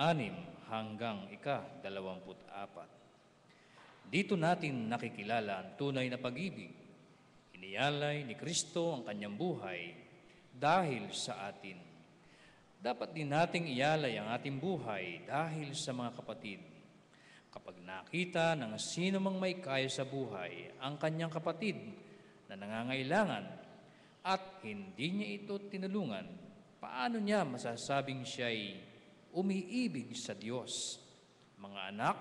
hanggang 24. Dito natin nakikilala ang tunay na pag-ibig. Iniyalay ni Kristo ang kanyang buhay dahil sa atin. Dapat din nating iyalay ang ating buhay dahil sa mga kapatid. Kapag nakita ng sino mang may kaya sa buhay ang kanyang kapatid na nangangailangan at hindi niya ito tinulungan, paano niya masasabing siya'y umiibig sa Diyos? Mga anak,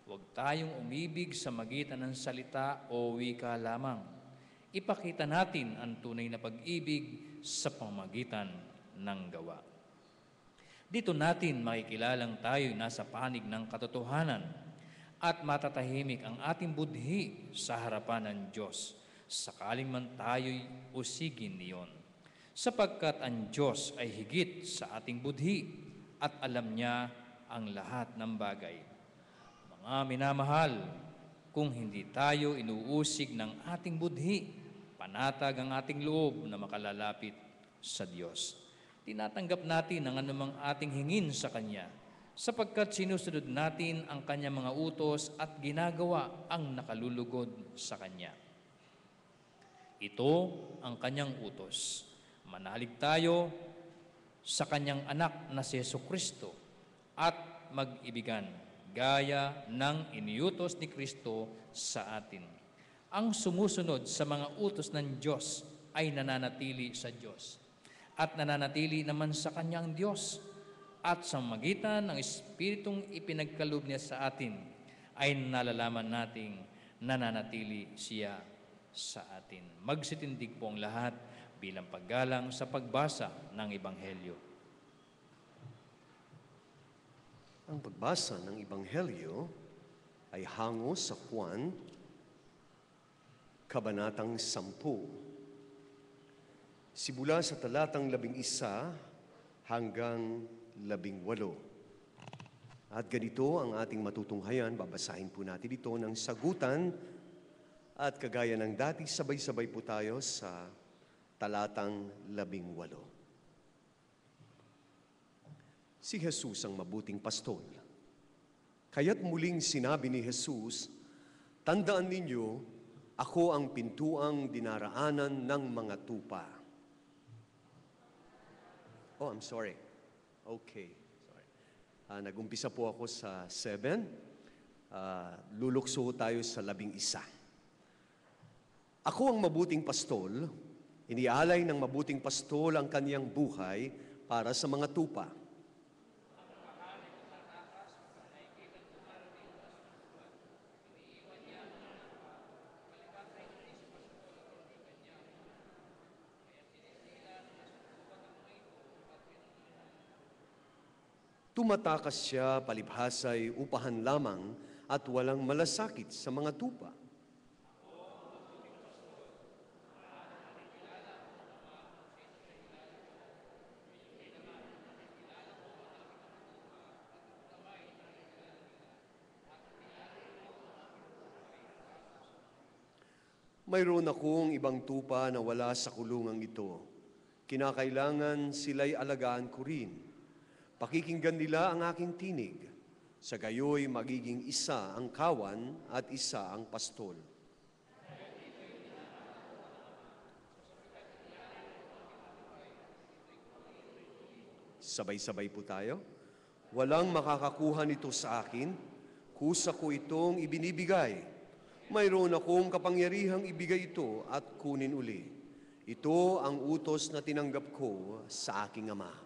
huwag tayong umibig sa magitan ng salita o wika lamang. Ipakita natin ang tunay na pag-ibig sa pamamagitan ng gawa. Dito natin makikilalang tayo nasa panig ng katotohanan at matatahimik ang ating budhi sa harapan ng Diyos, sakaling man tayo'y usigin niyon. Sapagkat ang Diyos ay higit sa ating budhi at alam niya ang lahat ng bagay. Mga minamahal, kung hindi tayo inuusig ng ating budhi, panatag ang ating loob na makalalapit sa Diyos. Tinatanggap natin ang anumang ating hingin sa Kanya, sapagkat sinusunod natin ang Kanyang mga utos at ginagawa ang nakalulugod sa Kanya. Ito ang Kanyang utos. Manalig tayo sa Kanyang anak na si Jesucristo at mag-ibigan, gaya ng iniutos ni Kristo sa atin. Ang sumusunod sa mga utos ng Diyos ay nananatili sa Diyos at nananatili naman sa Kanyang Diyos. At sa magitan ng Espiritong ipinagkaloob niya sa atin, ay nalalaman nating nananatili siya sa atin. Magsitindig po ang lahat bilang paggalang sa pagbasa ng Ebanghelyo. Ang pagbasa ng Ebanghelyo ay hango sa Juan, Kabanatang 10. Simula sa talatang 11 hanggang 18. At ganito ang ating matutunghayan. Babasahin po natin ito ng sagutan at kagaya ng dati, sabay-sabay po tayo sa talatang 18. Si Jesus ang mabuting pastol. Kaya't muling sinabi ni Jesus, "Tandaan ninyo, ako ang pintuang dinaraanan ng mga tupa." Oh, I'm sorry. Okay. Sorry. Nag-umpisa po ako sa 7. Lulukso tayo sa 11. Ako ang mabuting pastol. Inialay ng mabuting pastol ang kaniyang buhay para sa mga tupa. Tumatakas siya palibhasay upahan lamang at walang malasakit sa mga tupa. Mayroon akong ibang tupa na wala sa kulungang ito. Kinakailangan sila'y alagaan ko rin. Pakikinggan nila ang aking tinig. Sa gayoy magiging isa ang kawan at isa ang pastol. Sabay-sabay po tayo. Walang makakakuha nito sa akin. Kusa ko itong ibinibigay. Mayroon akong kapangyarihang ibigay ito at kunin uli. Ito ang utos na tinanggap ko sa aking Ama.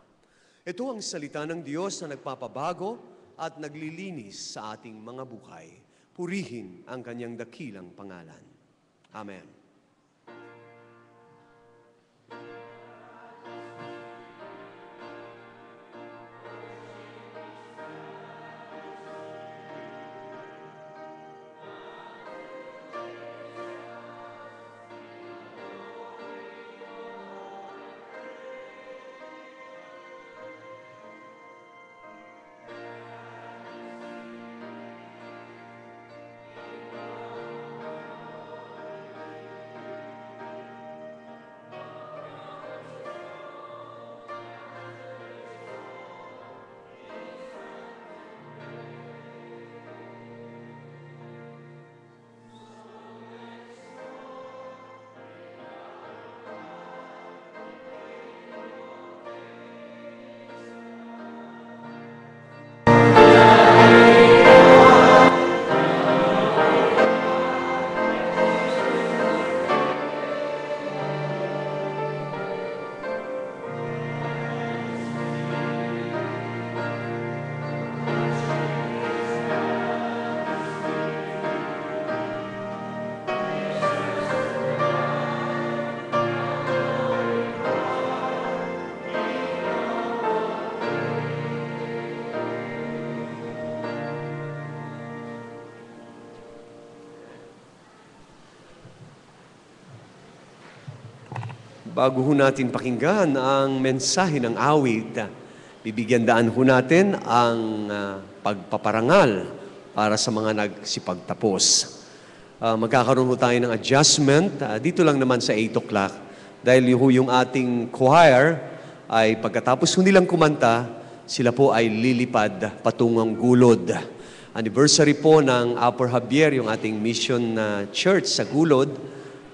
Ito ang salita ng Diyos na nagpapabago at naglilinis sa ating mga buhay. Purihin ang kanyang dakilang pangalan. Amen. Bago ho natin pakinggan ang mensahe ng awit, bibigyan daan ho natin ang pagpaparangal para sa mga nagsipagtapos. Magkakaroon ho tayo ng adjustment dito lang naman sa 8 o'clock dahil yung ating choir ay pagkatapos ho nilang kumanta, sila po ay lilipad patungong Gulod. Anniversary po ng Upper Javier, yung ating mission church sa Gulod,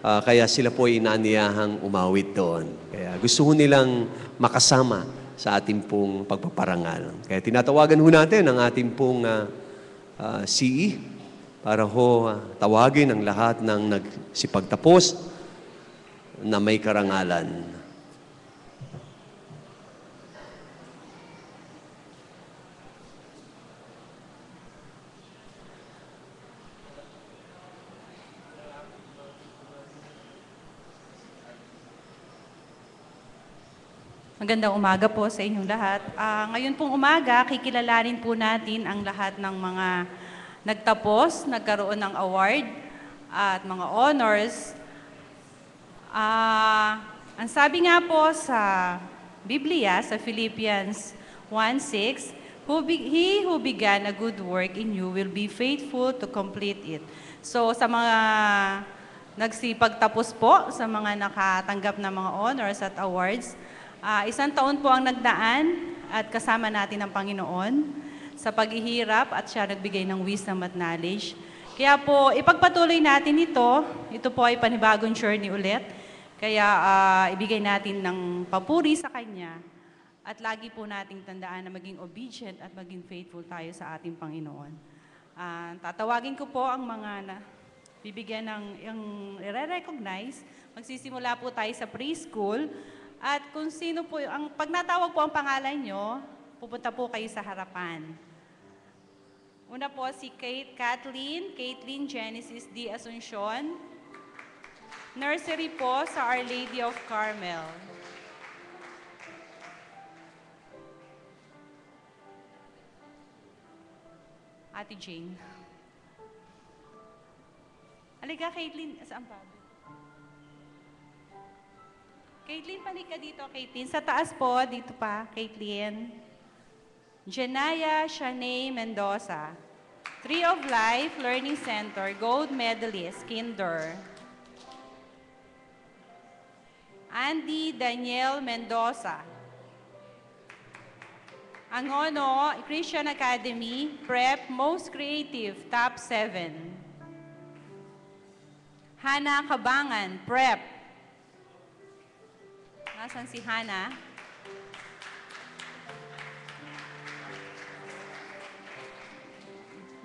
kaya sila po ay inaaniyahang umawit doon. Kaya gusto ho nilang makasama sa ating pong pagpaparangal. Kaya tinatawagan ho natin ang ating pong CE para ho tawagin ang lahat ng nagsipagtapos na may karangalan. Magandang umaga po sa inyong lahat. Ngayon pong umaga, kikilalanin po natin ang lahat ng mga nagtapos, nagkaroon ng award at mga honors. Ang sabi nga po sa Biblia, sa Philippians 1:6, He who began a good work in you will be faithful to complete it. So sa mga nagsipagtapos po, sa mga nakatanggap ng mga honors at awards, 1 taon po ang nagdaan at kasama natin ang Panginoon sa paghihirap at siya nagbigay ng wisdom at knowledge. Kaya po, ipagpatuloy natin ito. Ito po ay panibagong journey ulit. Kaya ibigay natin ng papuri sa Kanya at lagi po nating tandaan na maging obedient at maging faithful tayo sa ating Panginoon. Tatawagin ko po ang mga bibigyan ng yung i-recognize. Magsisimula po tayo sa preschool. At kung sino po, pag natawag po ang pangalan nyo, pupunta po kayo sa harapan. Una po si Caitlin Genesis D. Asuncion. Nursery po sa Our Lady of Carmel. Ate Jane. Halika, Caitlin. Saan pa? Caitlin, balik ka dito, Caitlin. Sa taas po, dito pa, Caitlin. Janaya Shanae Mendoza. Tree of Life Learning Center, Gold Medalist, Kinder. Andy Daniel Mendoza. Angono Christian Academy, Prep, Most Creative, Top 7. Hana Kabangan, Prep. Nasaan si Hana?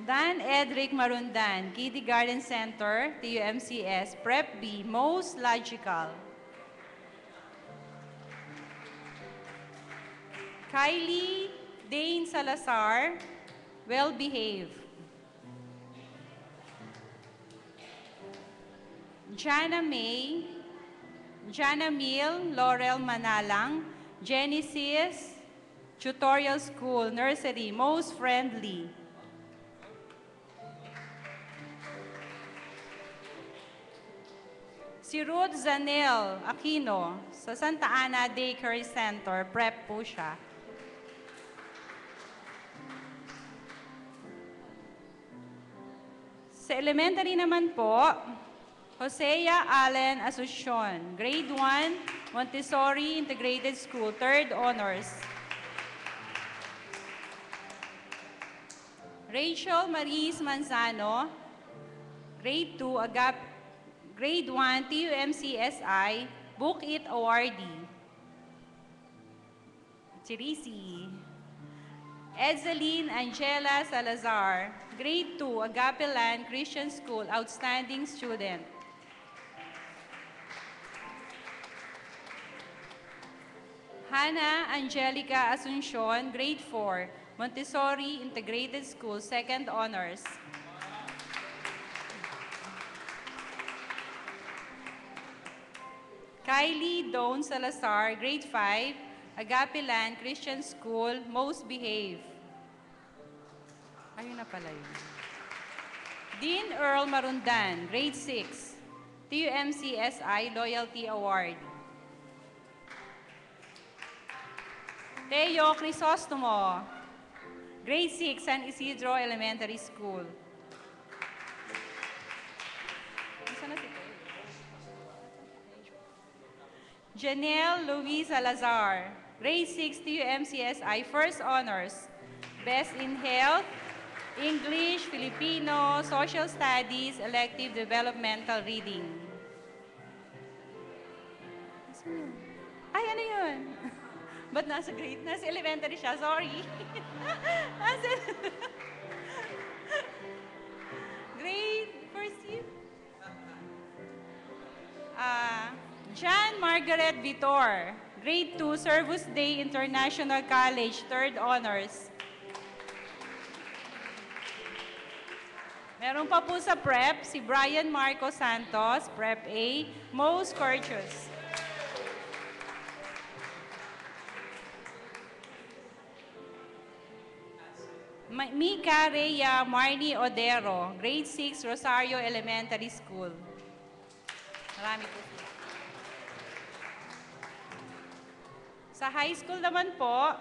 Dan Edric Marundan, Kiddie Garden Center, TUMCS, Prep B, Most Logical. Kylie Dane Salazar, Well Behave. Jana Mil, Laurel Manalang, Genesis Tutorial School, Nursery, Most Friendly. Si Ruth Zanel Aquino, sa Santa Ana Daycare Center, prep po siya. Sa elementary naman po, Hosea Allen Asuncion, Grade 1, Montessori Integrated School, 3rd Honors. Rachel Maris Manzano, Grade 2, Grade 1, TUMCSI, Book It Awardee. Chirisi. Edzeline Angela Salazar, Grade 2, Agape Land Christian School, Outstanding Student. Hannah Angelica Asuncion, Grade 4, Montessori Integrated School, 2nd Honors. Kylie Dawn Salazar, Grade 5, Agape Land Christian School, Most Behave. Ayun na pala yun. Dean Earl Marundan, Grade 6, TUMCSI Loyalty Award. Teo Crisostomo, Grade 6, San Isidro Elementary School. Nasaan na si Teo? Janelle Luis Salazar, Grade 6, TUMCSI, First Honors, Best in Health, English, Filipino, Social Studies, Elective Developmental Reading. Ay, ano yun? Ba't nasa grade? Nasa elementary siya, sorry. Nasa grade first year? John Margaret Vitor, Grade 2, Servus Day International College, 3rd Honors. Meron pa po sa prep, si Brian Marco Santos, Prep A, most courteous. Mika Rhea Marnie Odero, Grade 6, Rosario Elementary School. Marami po. Sa high school naman po,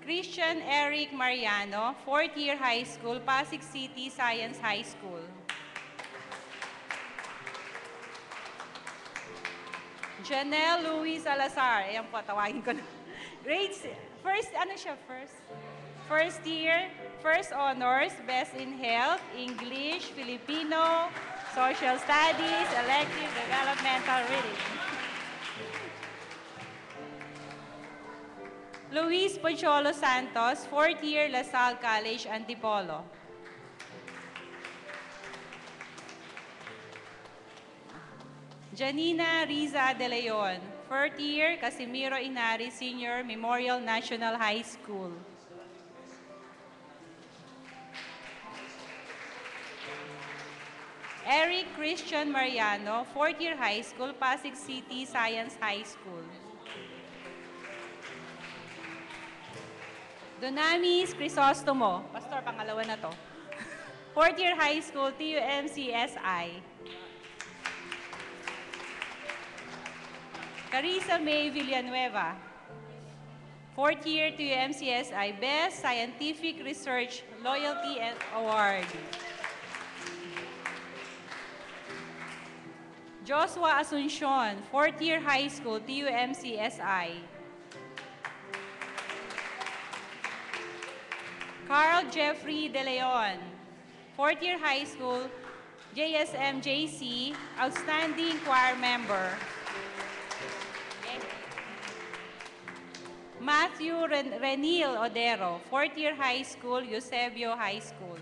Christian Eric Mariano, 4th year high school, Pasig City Science High School. Janelle Luis Salazar, ayan po, tawagin ko na. First year, First Honors, Best in Health, English, Filipino, Social Studies, Elective Developmental Reading. Luis Pocholo Santos, 4th year, La Salle College, Antipolo. Janina Riza De Leon, 4th year, Casimiro Inari Senior Memorial National High School. Eric Christian Mariano, 4th year high school, Pasig City Science High School. Donamis Crisostomo, Pastor, pangalawa na to. 4th year high school, TUMCSI. Carissa May Villanueva, 4th year TUMCSI, Best Scientific Research Loyalty Award. Joshua Asuncion, 4th year high school, TUMCSI. Carl Jeffrey De Leon, 4th year high school, JSM-JC, Outstanding Choir Member. Matthew Renil Odero, 4th year high school, Eusebio High School.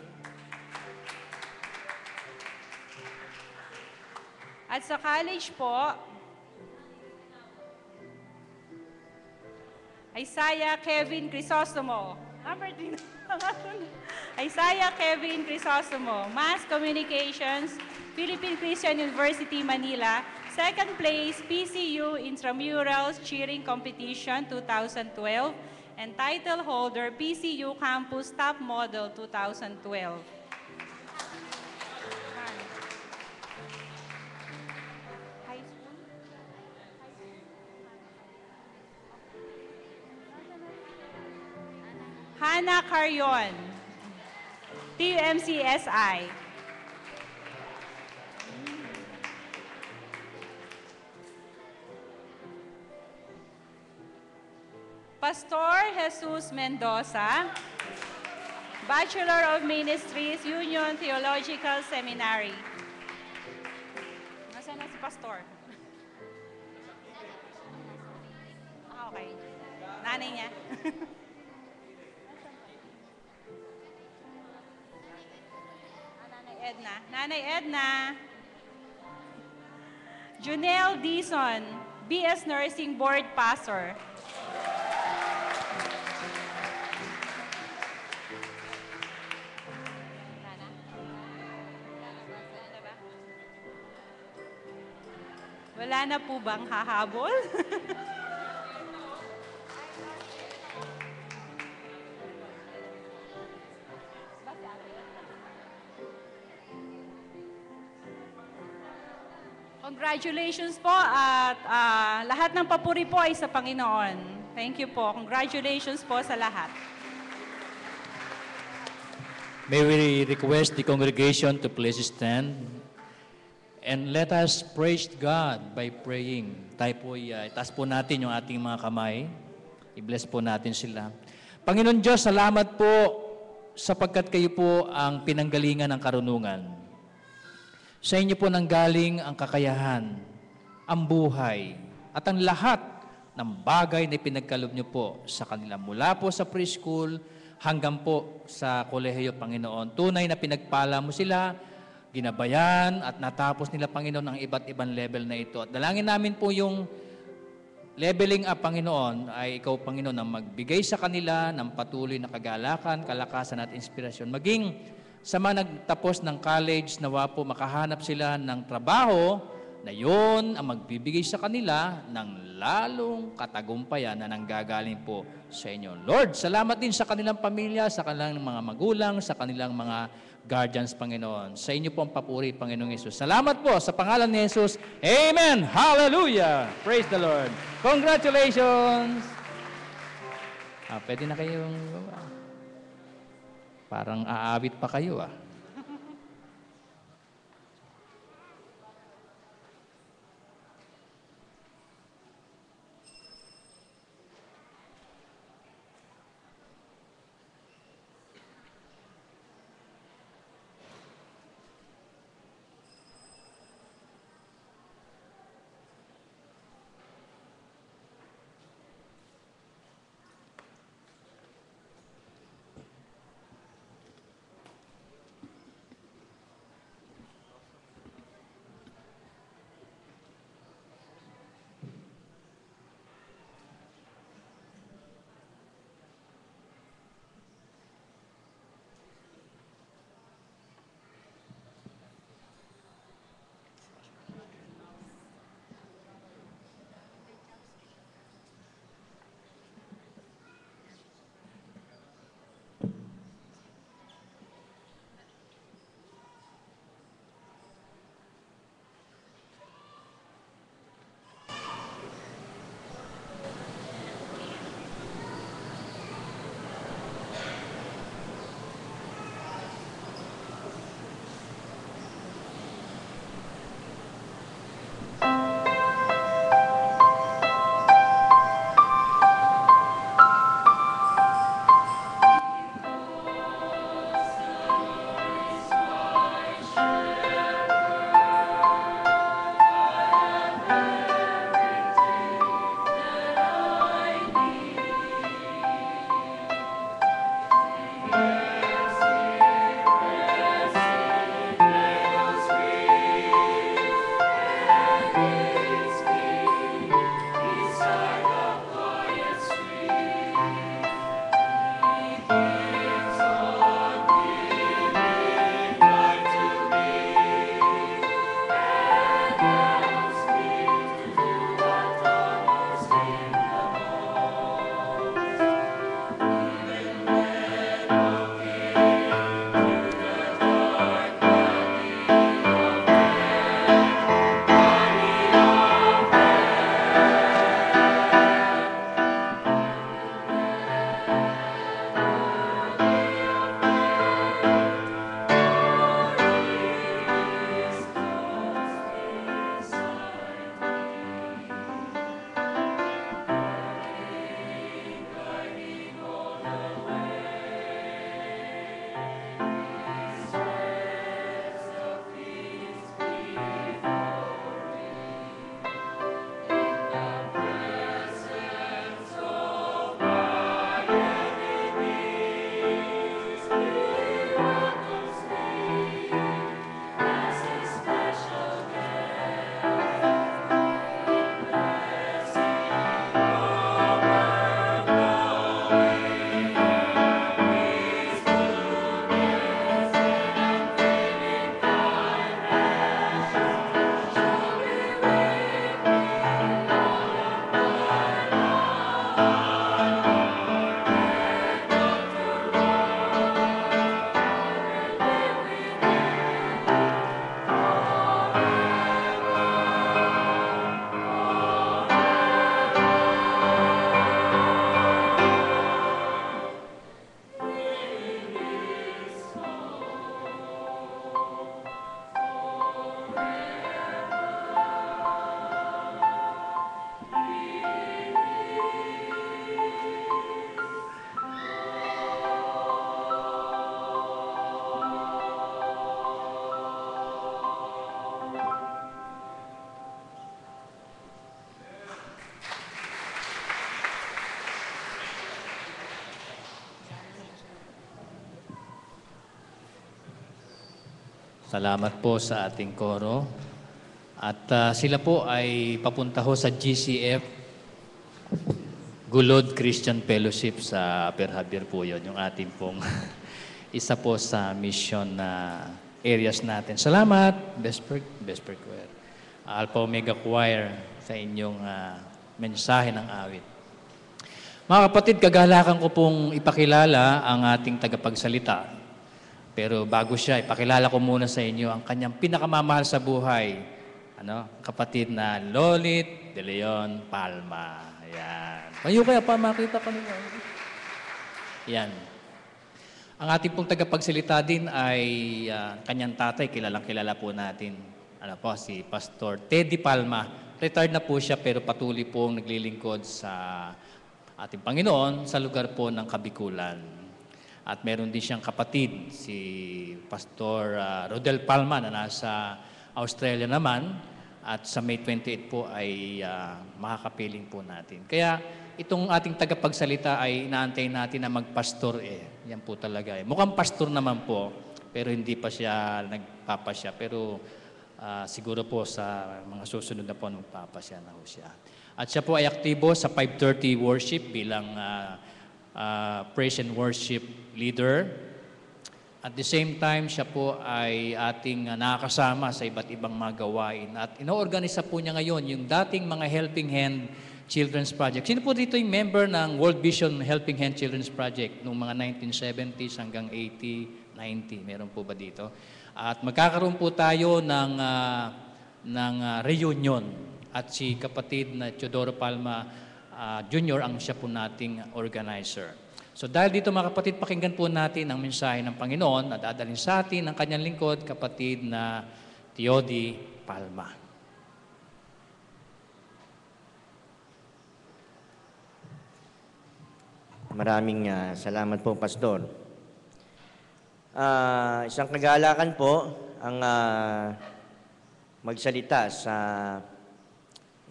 At sa college po, Isaiah Kevin Crisostomo. Number 3 Isaiah Kevin Crisostomo, Mass Communications, Philippine Christian University, Manila. 2nd place, PCU Intramurals Cheering Competition 2012. And title holder, PCU Campus Top Model 2012. Hannah Carrion, TUMCSI. Pastor Jesus Mendoza, Bachelor of Ministries, Union Theological Seminary. Nasaan na si Pastor? Okay. Nanay niya. Nanay Edna. Junelle Dizon, BS Nursing Board Passer. Wala na po bang hahabol? Congratulations po at lahat ng papuri po ay sa Panginoon. Thank you po. Congratulations po sa lahat. May we request the congregation to please stand and let us praise God by praying. Tayo po, itaas po natin yung ating mga kamay. I-bless po natin sila. Panginoon Diyos, salamat po sapagkat kayo po ang pinanggalingan ng karunungan. Sa inyo po nanggaling ang kakayahan, ang buhay, at ang lahat ng bagay na pinagkalob niyo po sa kanila. Mula po sa preschool hanggang po sa kolehiyo, Panginoon. Tunay na pinagpala mo sila, ginabayan at natapos nila, Panginoon, ang iba't ibang level na ito. At dalangin namin po yung leveling up, Panginoon, ay ikaw, Panginoon, ang magbigay sa kanila ng patuloy na kagalakan, kalakasan at inspirasyon. Maging sa mga nagtapos ng college, nawa po makahanap sila ng trabaho na yon ang magbibigay sa kanila ng lalong katagumpayan na nanggagaling po sa inyo. Lord, salamat din sa kanilang pamilya, sa kanilang mga magulang, sa kanilang mga guardians, Panginoon. Sa inyo po ang papuri, Panginoong Yesus. Salamat po sa pangalan ni Jesus. Amen! Hallelujah! Praise the Lord! Congratulations! Pwede na kayong... Parang aawit pa kayo, Salamat po sa ating koro. At sila po ay papunta ho sa GCF, Gulod Christian Fellowship sa Upper Javier po yun, yung ating pong isa po sa mission na areas natin. Salamat, Vesper Choir, Alpha Omega Choir, sa inyong mensahe ng awit. Mga kapatid, kagalakan ko pong ipakilala ang ating tagapagsalita. Pero bago siya, ipakilala ko muna sa inyo ang kanyang pinakamamahal sa buhay, kapatid na Lolit De Leon Palma. Ayan. Kayo kaya pa makita ka nila. Ayan. Ang ating pong tagapagsalita din ay kanyang tatay, kilalang-kilala po natin. Si Pastor Teddy Palma. Retired na po siya pero patuloy pong naglilingkod sa ating Panginoon sa lugar po ng Kabikulan. At meron din siyang kapatid, si Pastor Rodel Palma na nasa Australia naman. At sa May 28 po ay makakapiling po natin. Kaya itong ating tagapagsalita ay inaantay natin na magpastor Yan po talaga Mukhang pastor naman po, pero hindi pa siya nagpapasya. Pero siguro po sa mga susunod na po magpapasya na po siya. At siya po ay aktibo sa 5:30 worship bilang praise and worship leader. At the same time, siya po ay ating nakakasama sa iba't ibang mga gawain. At inoorganisa po niya ngayon yung dating mga Helping Hand Children's Project. Sino po dito yung member ng World Vision Helping Hand Children's Project noong mga 1970s hanggang 80, 90? Meron po ba dito? At magkakaroon po tayo ng reunion. At si kapatid na Teodoro Palma Jr. ang siya po nating organizer. So dahil dito mga kapatid, pakinggan po natin ang mensahe ng Panginoon na dadalhin sa atin ng kanyang lingkod, kapatid na Teody Palma. Maraming salamat po, Pastor. Isang kagalakan po ang magsalita sa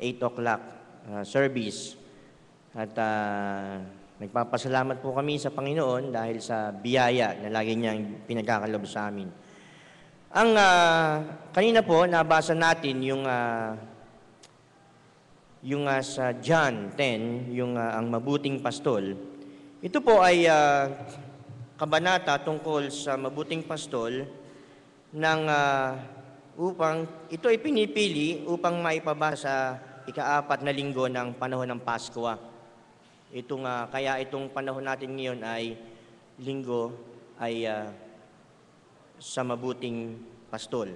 8 o'clock service. At nagpapasalamat po kami sa Panginoon dahil sa biyaya na lagi niyang pinagkakalob sa amin. Kanina po, nabasa natin yung sa John 10, ang mabuting pastol. Ito po ay kabanata tungkol sa mabuting pastol upang ito ay pinipili upang maipabasa sa ika-4 na linggo ng panahon ng Pasko. Kaya itong panahon natin ngayon ay linggo ay sa mabuting pastol.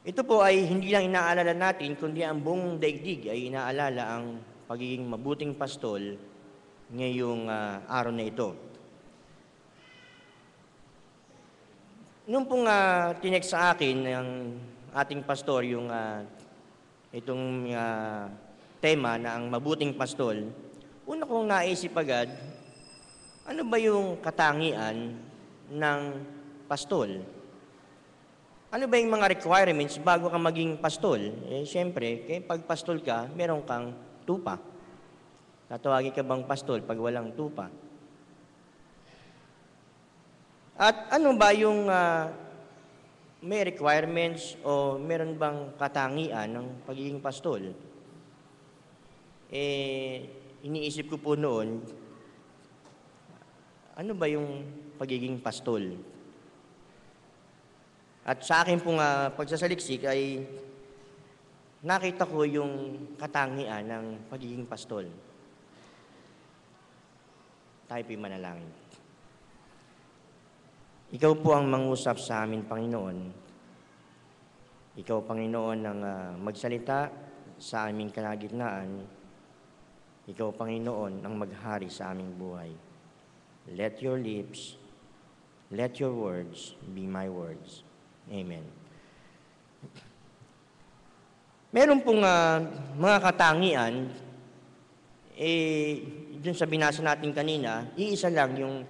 Ito po ay hindi lang inaalala natin, kundi ang buong daigdig ay inaalala ang pagiging mabuting pastol ngayong araw na ito. Nung pong tinext sa akin ng ating pastor itong tema na ang mabuting pastol, una kong naisip agad, ano ba yung katangian ng pastol? Ano ba yung mga requirements bago ka maging pastol? Siyempre, pag pastol ka, meron kang tupa. Tatawagin ka bang pastol pag walang tupa? At ano ba yung may requirements o meron bang katangian ng pagiging pastol? Iniisip ko po noon, ano ba yung pagiging pastol? At sa akin pong pagsasaliksik ay nakita ko yung katangian ng pagiging pastol. Tayo po'y manalangin. Ikaw po ang mangusap sa amin, Panginoon. Ikaw, Panginoon, ang magsalita sa aming kalagitnaan. Ikaw, Panginoon, ang maghari sa aming buhay. Let your lips, let your words be my words. Amen. Meron pong mga katangian, dun sa binasa natin kanina, iisa lang yung,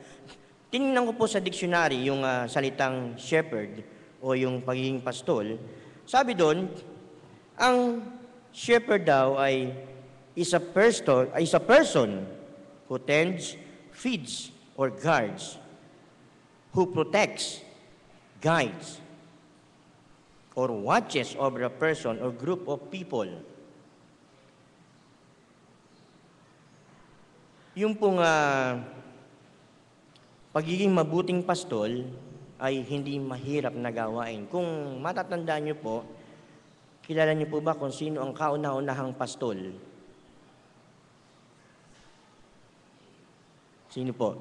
tinignan ko po sa dictionary yung salitang shepherd o yung pagiging pastol. Sabi doon, ang shepherd daw ay is a person who tends, feeds, or guards, who protects, guides or watches over a person or group of people. Yung pong pagiging mabuting pastol ay hindi mahirap na gawain. Kung matatandaan niyo po, kilala niyo po ba kung sino ang kauna-unahang pastol? Sino po?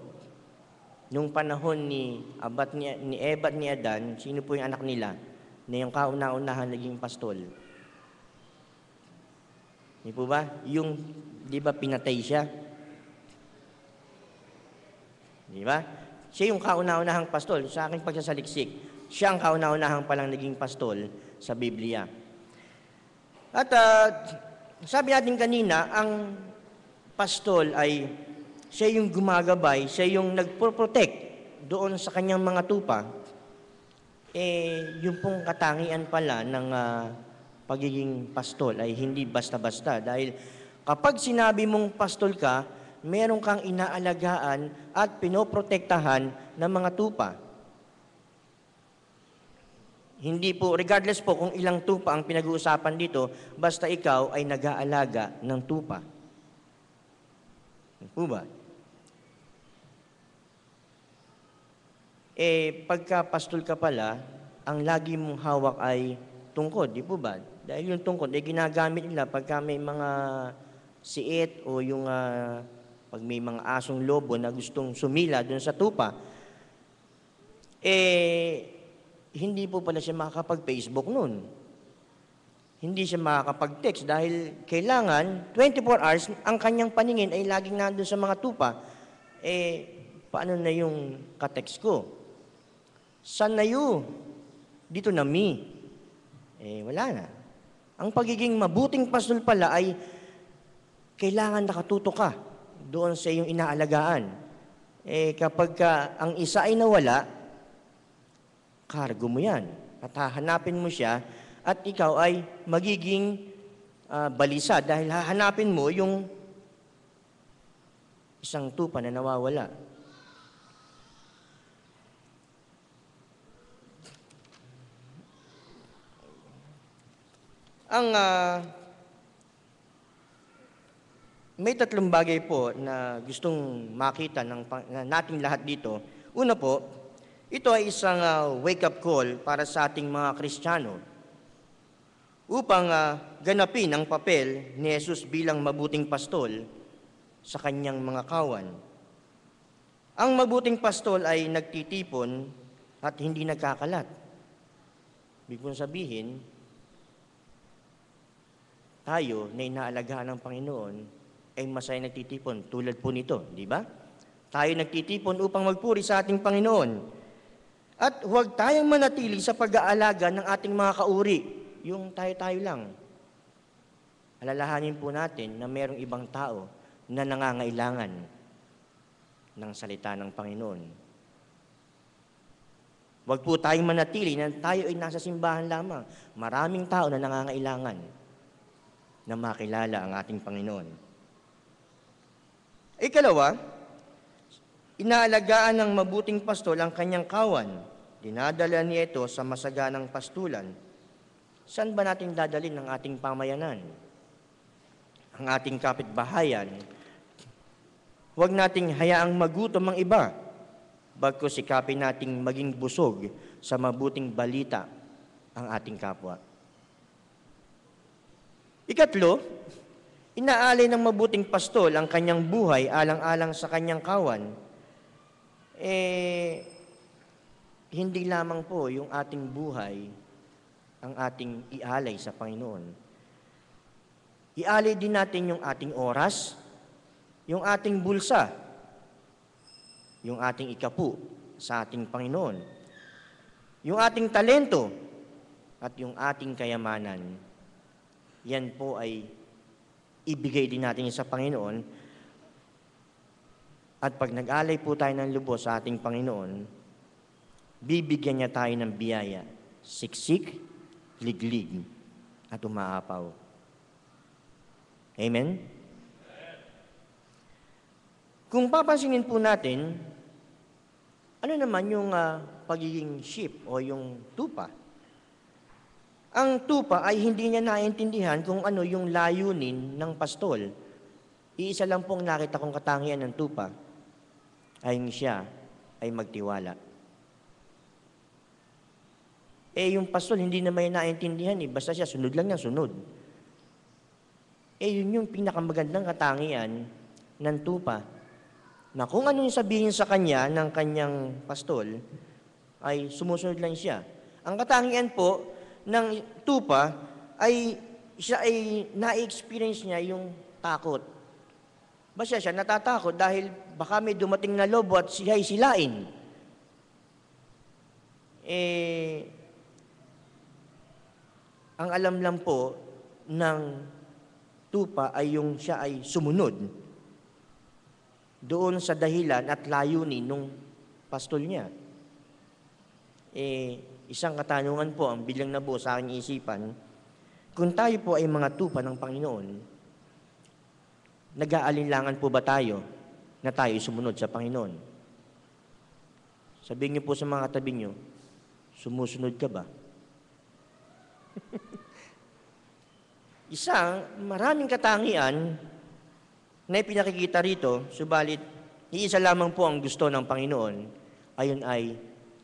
Nung panahon ni Eva at ni Adan, sino po yung anak nila na yung kauna-unahan naging pastol? Hindi po ba? Yung, di ba pinatay siya? Di ba? Siya yung kauna-unahang pastol. Sa aking pagsasaliksik, siya ang kauna-unahang palang naging pastol sa Biblia. At sabi natin kanina, ang pastol ay siya yung gumagabay, siya yung nagpo-protect doon sa kanyang mga tupa. Yung pong katangian pala ng pagiging pastol ay hindi basta-basta. Dahil kapag sinabi mong pastol ka, meron kang inaalagaan at pinoprotektahan ng mga tupa. Hindi po, regardless po kung ilang tupa ang pinag-uusapan dito, basta ikaw ay nag-aalaga ng tupa. Po ba? Pagka pastol ka pala, ang lagi mong hawak ay tungkod, di po ba? Dahil yung tungkod ay ginagamit nila pagka may mga siit o yung pag may mga asong lobo na gustong sumila doon sa tupa, hindi po pala siya makakapag-Facebook noon. Hindi siya makakapag-text dahil kailangan 24 hours ang kanyang paningin ay laging nandun sa mga tupa. Paano na yung ka-text ko? San na you? Dito na me. Wala na. Ang pagiging mabuting pastol pala ay kailangan nakatuto ka doon sa iyong inaalagaan. Kapag ang isa ay nawala, kargo mo yan. At hahanapin mo siya at ikaw ay magiging balisa dahil hahanapin mo yung isang tupa na nawawala. May tatlong bagay po na gustong makita nating lahat dito. Una po, ito ay isang wake-up call para sa ating mga Kristiyano upang ganapin ang papel ni Jesus bilang mabuting pastol sa kanyang mga kawan. Ang mabuting pastol ay nagtitipon at hindi nagkakalat. Ibig kong sabihin, tayo na inaalagaan ng Panginoon ay masaya nagtitipon tulad po nito, di ba? Tayo nagtitipon upang magpuri sa ating Panginoon. At huwag tayong manatili sa pag-aalaga ng ating mga kauri, yung tayo-tayo lang. Alalahanin po natin na mayroong ibang tao na nangangailangan ng salita ng Panginoon. Huwag po tayong manatili na tayo ay nasa simbahan lamang. Maraming tao na nangangailangan na makilala ang ating Panginoon. Ikalawa, inaalagaan ng mabuting pastol ang kanyang kawan. Dinadala niya ito sa masaganang pastulan. Saan ba natin dadalhin ang ating pamayanan? Ang ating kapitbahayan? Huwag nating hayaang magutom ang iba, bagkus sikapin nating maging busog sa mabuting balita ang ating kapwa. Ikatlo, inaalay ng mabuting pastol ang kanyang buhay alang-alang sa kanyang kawan. Hindi lamang po yung ating buhay ang ating ialay sa Panginoon. Ialay din natin yung ating oras, yung ating bulsa, yung ating ikapu sa ating Panginoon, yung ating talento, at yung ating kayamanan. Yan po ay ibigay din natin sa Panginoon. At pag nag-alay po tayo ng lubos sa ating Panginoon, bibigyan niya tayo ng biyaya, siksik, liglig, at umaapaw. Amen? Kung papansinin po natin, Ano naman yung pagiging sheep o yung tupa? Ang tupa ay hindi niya naintindihan kung ano yung layunin ng pastol. Iisa lang pong nakita kong katangian ng tupa ay siya ay magtiwala. Yung pastol hindi naman naintindihan basta siya sunod lang niya, sunod. Yun yung pinakamagandang katangian ng tupa. Na kung ano yung sabihin sa kanya ng kanyang pastol, ay sumusunod lang siya. Ang katangian po ng tupa ay siya ay na-experience niya yung takot. Basta siya natatakot dahil baka may dumating na lobo at siya ay silain. Ang alam lang po ng tupa ay yung siya ay sumunod doon sa dahilan at layunin nung pastol niya. Isang katanungan po ang bilang nabuo sa aking isipan, kung tayo po ay mga tupa ng Panginoon, nag-aalinlangan po ba tayo na tayo sumunod sa Panginoon? Sabihin niyo po sa mga katabi niyo, sumusunod ka ba? Maraming katangian na ipinakikita rito, subalit iisa lamang po ang gusto ng Panginoon, ayon ay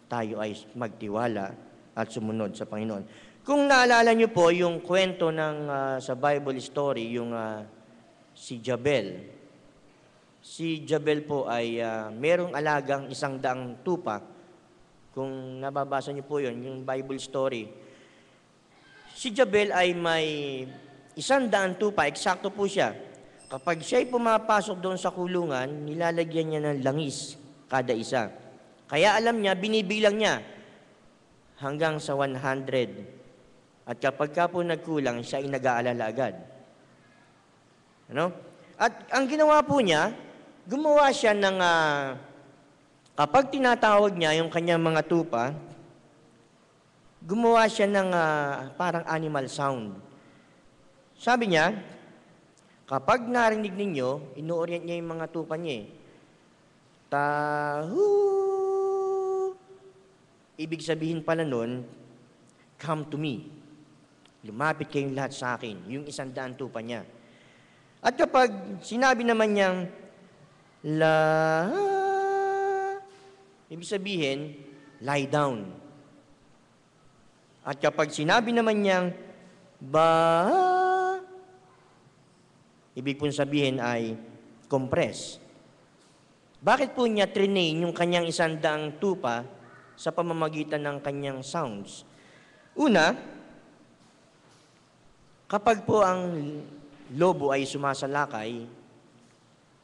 tayo ay magtiwala at sumunod sa Panginoon. Kung naalala niyo po yung kwento ng sa Bible story, yung si Jabel. Si Jabel po ay merong alagang 100 tupa. Kung nababasa niyo po yun, yung Bible story. Si Jabel ay may 100 tupa, eksakto po siya. Kapag siya'y pumapasok doon sa kulungan, nilalagyan niya ng langis kada isa. Kaya alam niya, binibilang niya hanggang sa 100. At kapag ka po nagkulang, siya ay nag-aalala agad. Ano? At ang ginawa po niya, gumawa siya ng, kapag tinatawag niya yung kanyang mga tupa, gumawa siya ng parang animal sound. Sabi niya, kapag narinig ninyo, ino-orient niya yung mga tupa niya. Tahu! Ibig sabihin pala nun, come to me. Lumapit kayong lahat sa akin. Yung 100 tupa niya. At kapag sinabi naman niyang, la, ibig sabihin, lie down. At kapag sinabi naman niyang, ba, ibig pong sabihin ay compress. Bakit po niya trinain yung kanyang 100 tupa sa pamamagitan ng kanyang sounds? Una, kapag po ang lobo ay sumasalakay,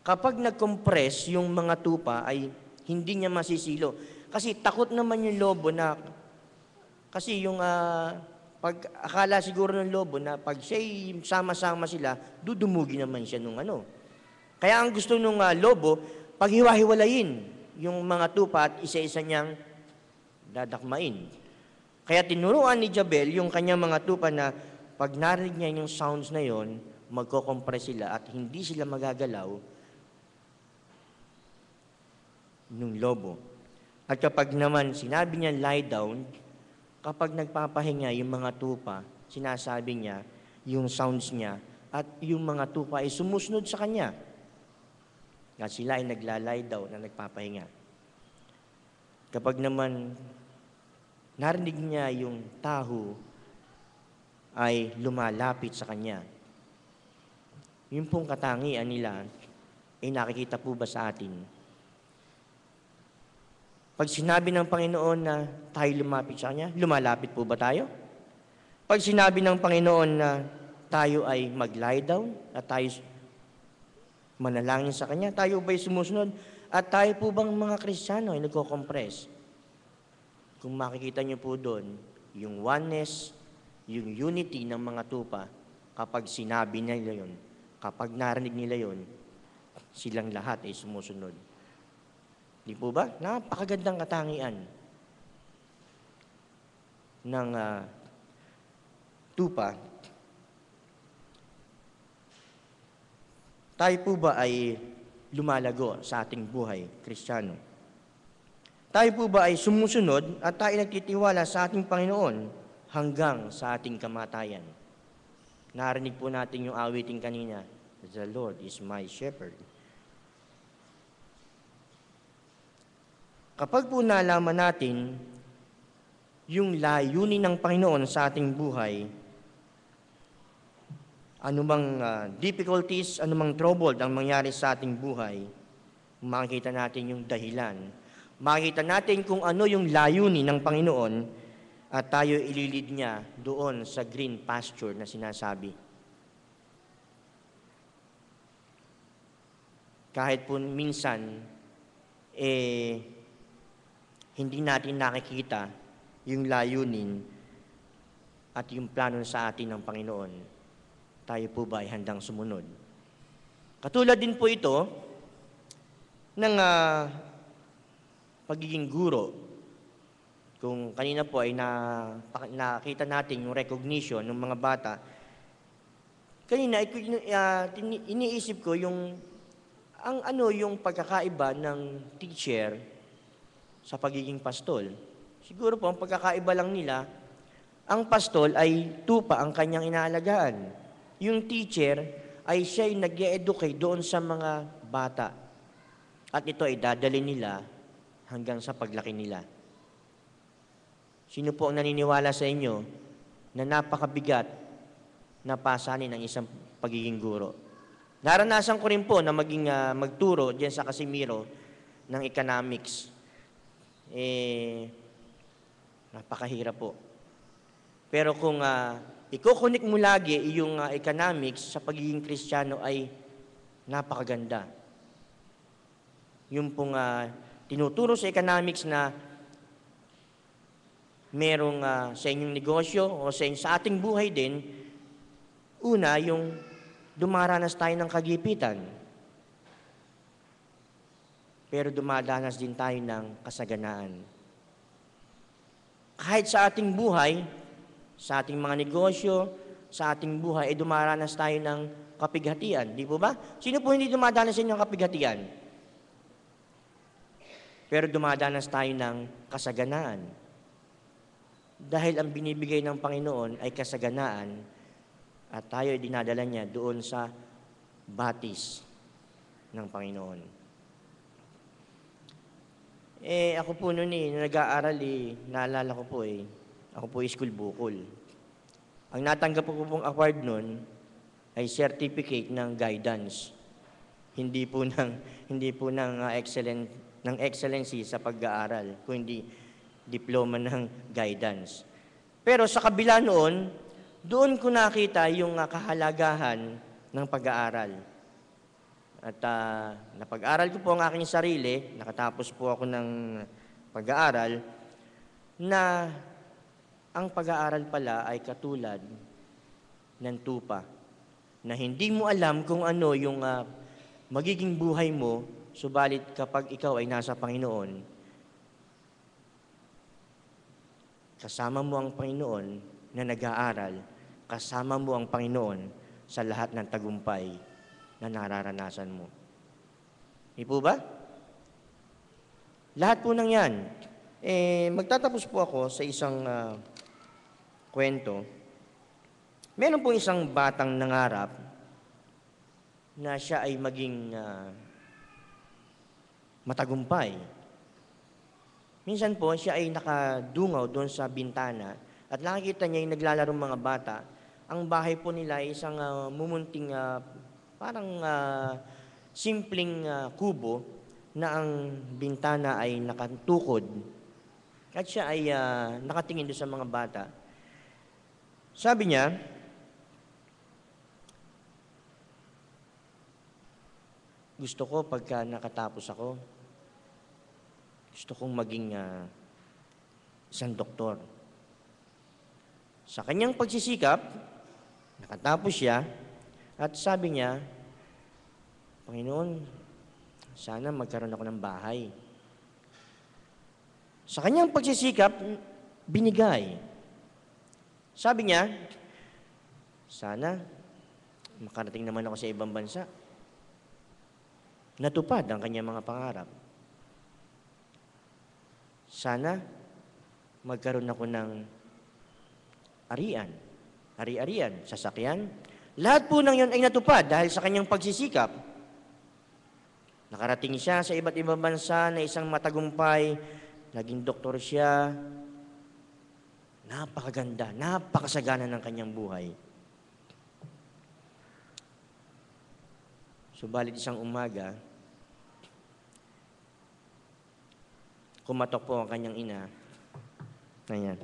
kapag nag-compress yung mga tupa ay hindi niya masisilo. Kasi takot naman yung lobo na, kasi yung pag akala siguro ng lobo na pag siya'y sama-sama sila, dudumugi naman siya nung ano. Kaya ang gusto nung lobo, paghiwa-hiwalayin yung mga tupa at isa-isa niyang dadakmain. Kaya tinuruan ni Jabel yung kanyang mga tupa na pag narinig niya yung sounds na yon, magko-compress sila at hindi sila magagalaw nung lobo. At kapag naman sinabi niya lie down, kapag nagpapahinga yung mga tupa, sinasabi niya yung sounds niya at yung mga tupa ay sumusunod sa kanya. At sila ay naglalay daw na nagpapahinga. Kapag naman narinig niya yung tahu, ay lumalapit sa kanya. Yung pong katangian nila ay nakikita po ba sa atin? Pag sinabi ng Panginoon na tayo lumapit sa Kanya, lumalapit po ba tayo? Pag sinabi ng Panginoon na tayo ay mag-lie down at tayo manalangin sa Kanya, tayo ba'y sumusunod? At tayo po bang mga Kristiyano ay nagko-compress? Kung makikita niyo po doon, yung oneness, yung unity ng mga tupa, kapag sinabi nila yun, kapag narinig nila yun, silang lahat ay sumusunod. Di po ba? Napakagandang katangian ng tupa. Tayo po ba ay lumalago sa ating buhay, Kristiyano? Tayo po ba ay sumusunod at tayo nagtitiwala sa ating Panginoon hanggang sa ating kamatayan? Narinig po natin yung awiting kanina, "The Lord is my shepherd." Kapag po nalaman natin yung layunin ng Panginoon sa ating buhay, anumang difficulties, anumang trouble ang mangyari sa ating buhay, makikita natin yung dahilan. Makikita natin kung ano yung layunin ng Panginoon at tayo ililid niya doon sa green pasture na sinasabi. Kahit po minsan, hindi natin nakikita yung layunin at yung plano sa atin ng Panginoon, tayo po ba ay handang sumunod? Katulad din po ito ng pagiging guro. Kung kanina po ay nakita natin yung recognition ng mga bata, kanina iniisip ko yung yung pagkakaiba ng teacher sa pagiging pastol. Siguro po ang pagkakaiba lang nila, ang pastol ay tupa ang kanyang inaalagaan. Yung teacher ay siya'y nag-e-educate doon sa mga bata. At ito ay dadalhin nila hanggang sa paglaki nila. Sino po ang naniniwala sa inyo na napakabigat na pasanin ng isang pagiging guro? Naranasan ko rin po na magturo diyan sa Casimiro ng economics. Napakahirap po. Pero kung i-connect mo lagi yung economics sa pagiging Kristiyano ay napakaganda. Yung pong tinuturo sa economics na merong sa inyong negosyo o sa ating buhay din, una, yung dumaranas tayo ng kagipitan. Pero dumadanas din tayo ng kasaganaan. Kahit sa ating buhay, sa ating mga negosyo, sa ating buhay, dumaranas tayo ng kapighatian. Di po ba? Sino po hindi dumadanas sa inyong kapighatian? Pero dumadanas tayo ng kasaganaan. Dahil ang binibigay ng Panginoon ay kasaganaan at tayo ay dinadala niya doon sa batis ng Panginoon. Ako po noon nag-aaral naalala ko po ako po school bukol. Ang natanggap ko pong award noon ay certificate ng guidance. Hindi po ng excellency sa pag-aaral, kundi diploma ng guidance. Pero sa kabila noon, doon ko nakita yung kahalagahan ng pag-aaral. At napag-aral ko po ang aking sarili, nakatapos po ako ng pag-aaral, na ang pag-aaral pala ay katulad ng tupa, na hindi mo alam kung ano yung magiging buhay mo, subalit kapag ikaw ay nasa Panginoon, kasama mo ang Panginoon na nag-aaral, kasama mo ang Panginoon sa lahat ng tagumpay na nararanasan mo. Di po ba? Lahat po ng yan. Magtatapos po ako sa isang kwento. Meron po isang batang nangarap na siya ay maging matagumpay. Minsan po, siya ay nakadungaw doon sa bintana at nakikita niya yung naglalarong mga bata. Ang bahay po nila ay isang mumunting parang simpleng kubo na ang bintana ay nakatukod. At siya ay nakatingin doon sa mga bata. Sabi niya, gusto ko pagka nakatapos ako, gusto kong maging isang doktor. Sa kanyang pagsisikap, nakatapos siya, at sabi niya, Panginoon, sana magkaroon ako ng bahay. Sa kanyang pagsisikap, binigay. Sabi niya, sana makarating naman ako sa ibang bansa. Natupad ang kanyang mga pangarap. Sana magkaroon ako ng ari-arian, sasakyan. Lahat po ng yun ay natupad dahil sa kanyang pagsisikap. Nakarating siya sa iba't ibang bansa na isang matagumpay, naging doktor siya. Napakaganda, napakasagana ng kanyang buhay. Subalit isang umaga, kumatok po ang kanyang ina. Ayan.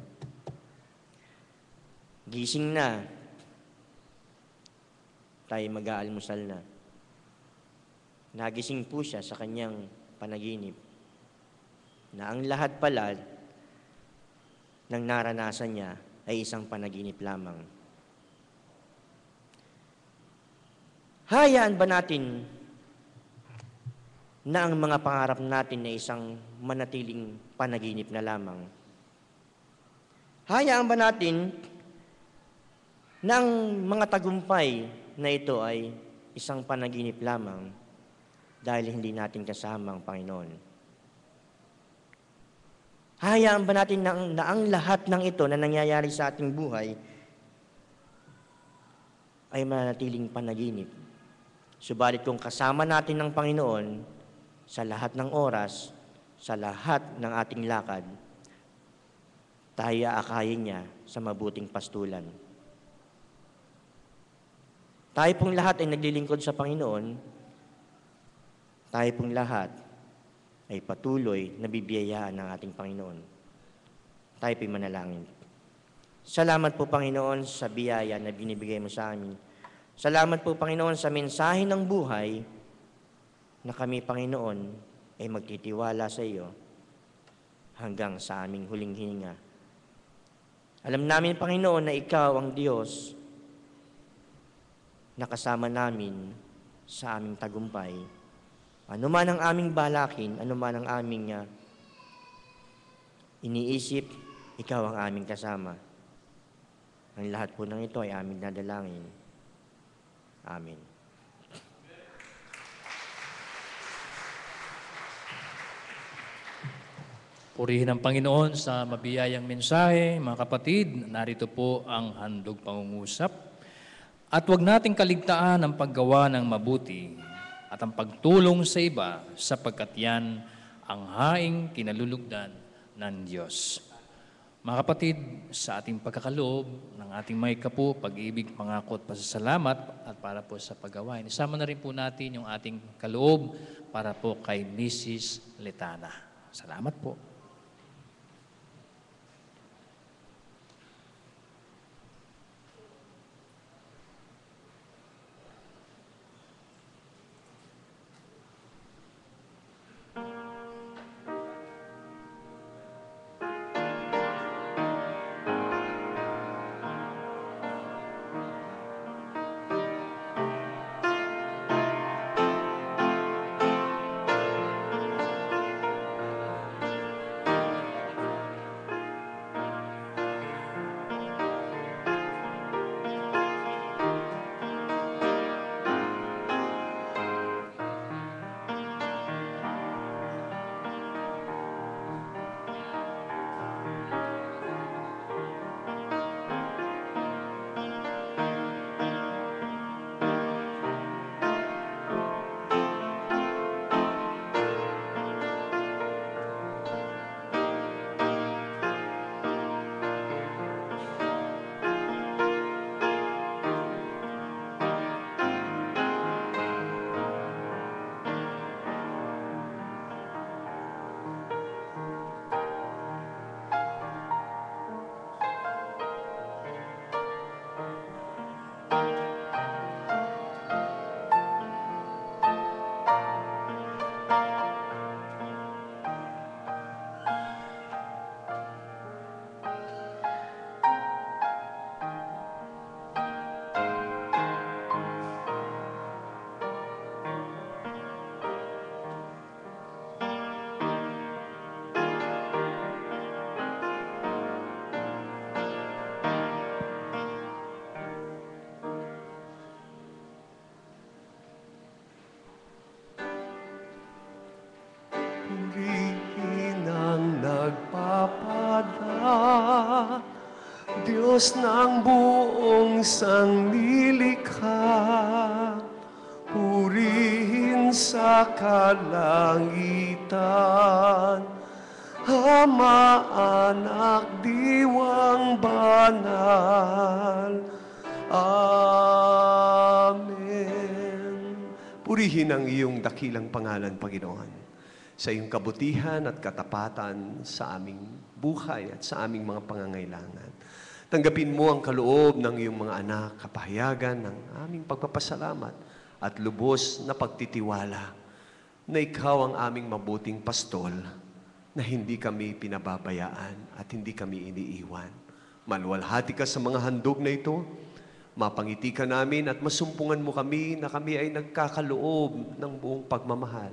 Gising na. Tayo mag-aalmusal na. Nagising po siya sa kanyang panaginip na ang lahat pala ng naranasan niya ay isang panaginip lamang. Hayaan ba natin na ang mga pangarap natin ay isang manatiling panaginip na lamang? Hayaan ba natin na ang mga tagumpay na ito ay isang panaginip lamang dahil hindi natin kasama ang Panginoon? Hayaan ba natin na ang lahat ng ito na nangyayari sa ating buhay ay manatiling panaginip? Subalit kung kasama natin ang Panginoon sa lahat ng oras, sa lahat ng ating lakad, tayo aakayin niya sa mabuting pastulan. Tayo pong lahat ay naglilingkod sa Panginoon. Tayo pong lahat ay patuloy na bibiyayaan ng ating Panginoon. Tayo po'y manalangin. Salamat po, Panginoon, sa biyaya na binibigay mo sa amin. Salamat po, Panginoon, sa mensahe ng buhay na kami, Panginoon, ay magtitiwala sa iyo hanggang sa aming huling hininga. Alam namin, Panginoon, na ikaw ang Diyos na kasama namin sa aming tagumpay. Ano man ang aming balakin, ano man ang aming iniisip, ikaw ang aming kasama. Ang lahat po ng ito ay aming nadalangin. Amen. Purihin ang Panginoon sa mabiyayang mensahe. Mga kapatid, narito po ang handog pangungusap. At huwag nating kaligtaan ang paggawa ng mabuti at ang pagtulong sa iba sapagkat yan ang haing kinalulugdan ng Diyos. Mga kapatid, sa ating pagkakaloob ng ating may kapo, pag-ibig, pangako at pasasalamat at para po sa paggawain, isama na rin po natin yung ating kaloob para po kay Mrs. Letana. Salamat po. Diyos ng buong sanglilikha, purihin sa kalangitan, Ama, Anak, Diwang Banal. Amen. Purihin ang iyong dakilang pangalan, Panginoon, sa iyong kabutihan at katapatan sa aming buhay at sa aming mga pangangailangan. Tanggapin mo ang kaloob ng iyong mga anak, kapahayagan ng aming pagpapasalamat at lubos na pagtitiwala na ikaw ang aming mabuting pastol, na hindi kami pinababayaan at hindi kami iniiwan. Maluwalhati ka sa mga handog na ito, mapangiti ka namin at masumpungan mo kami na kami ay nagkakaloob ng buong pagmamahal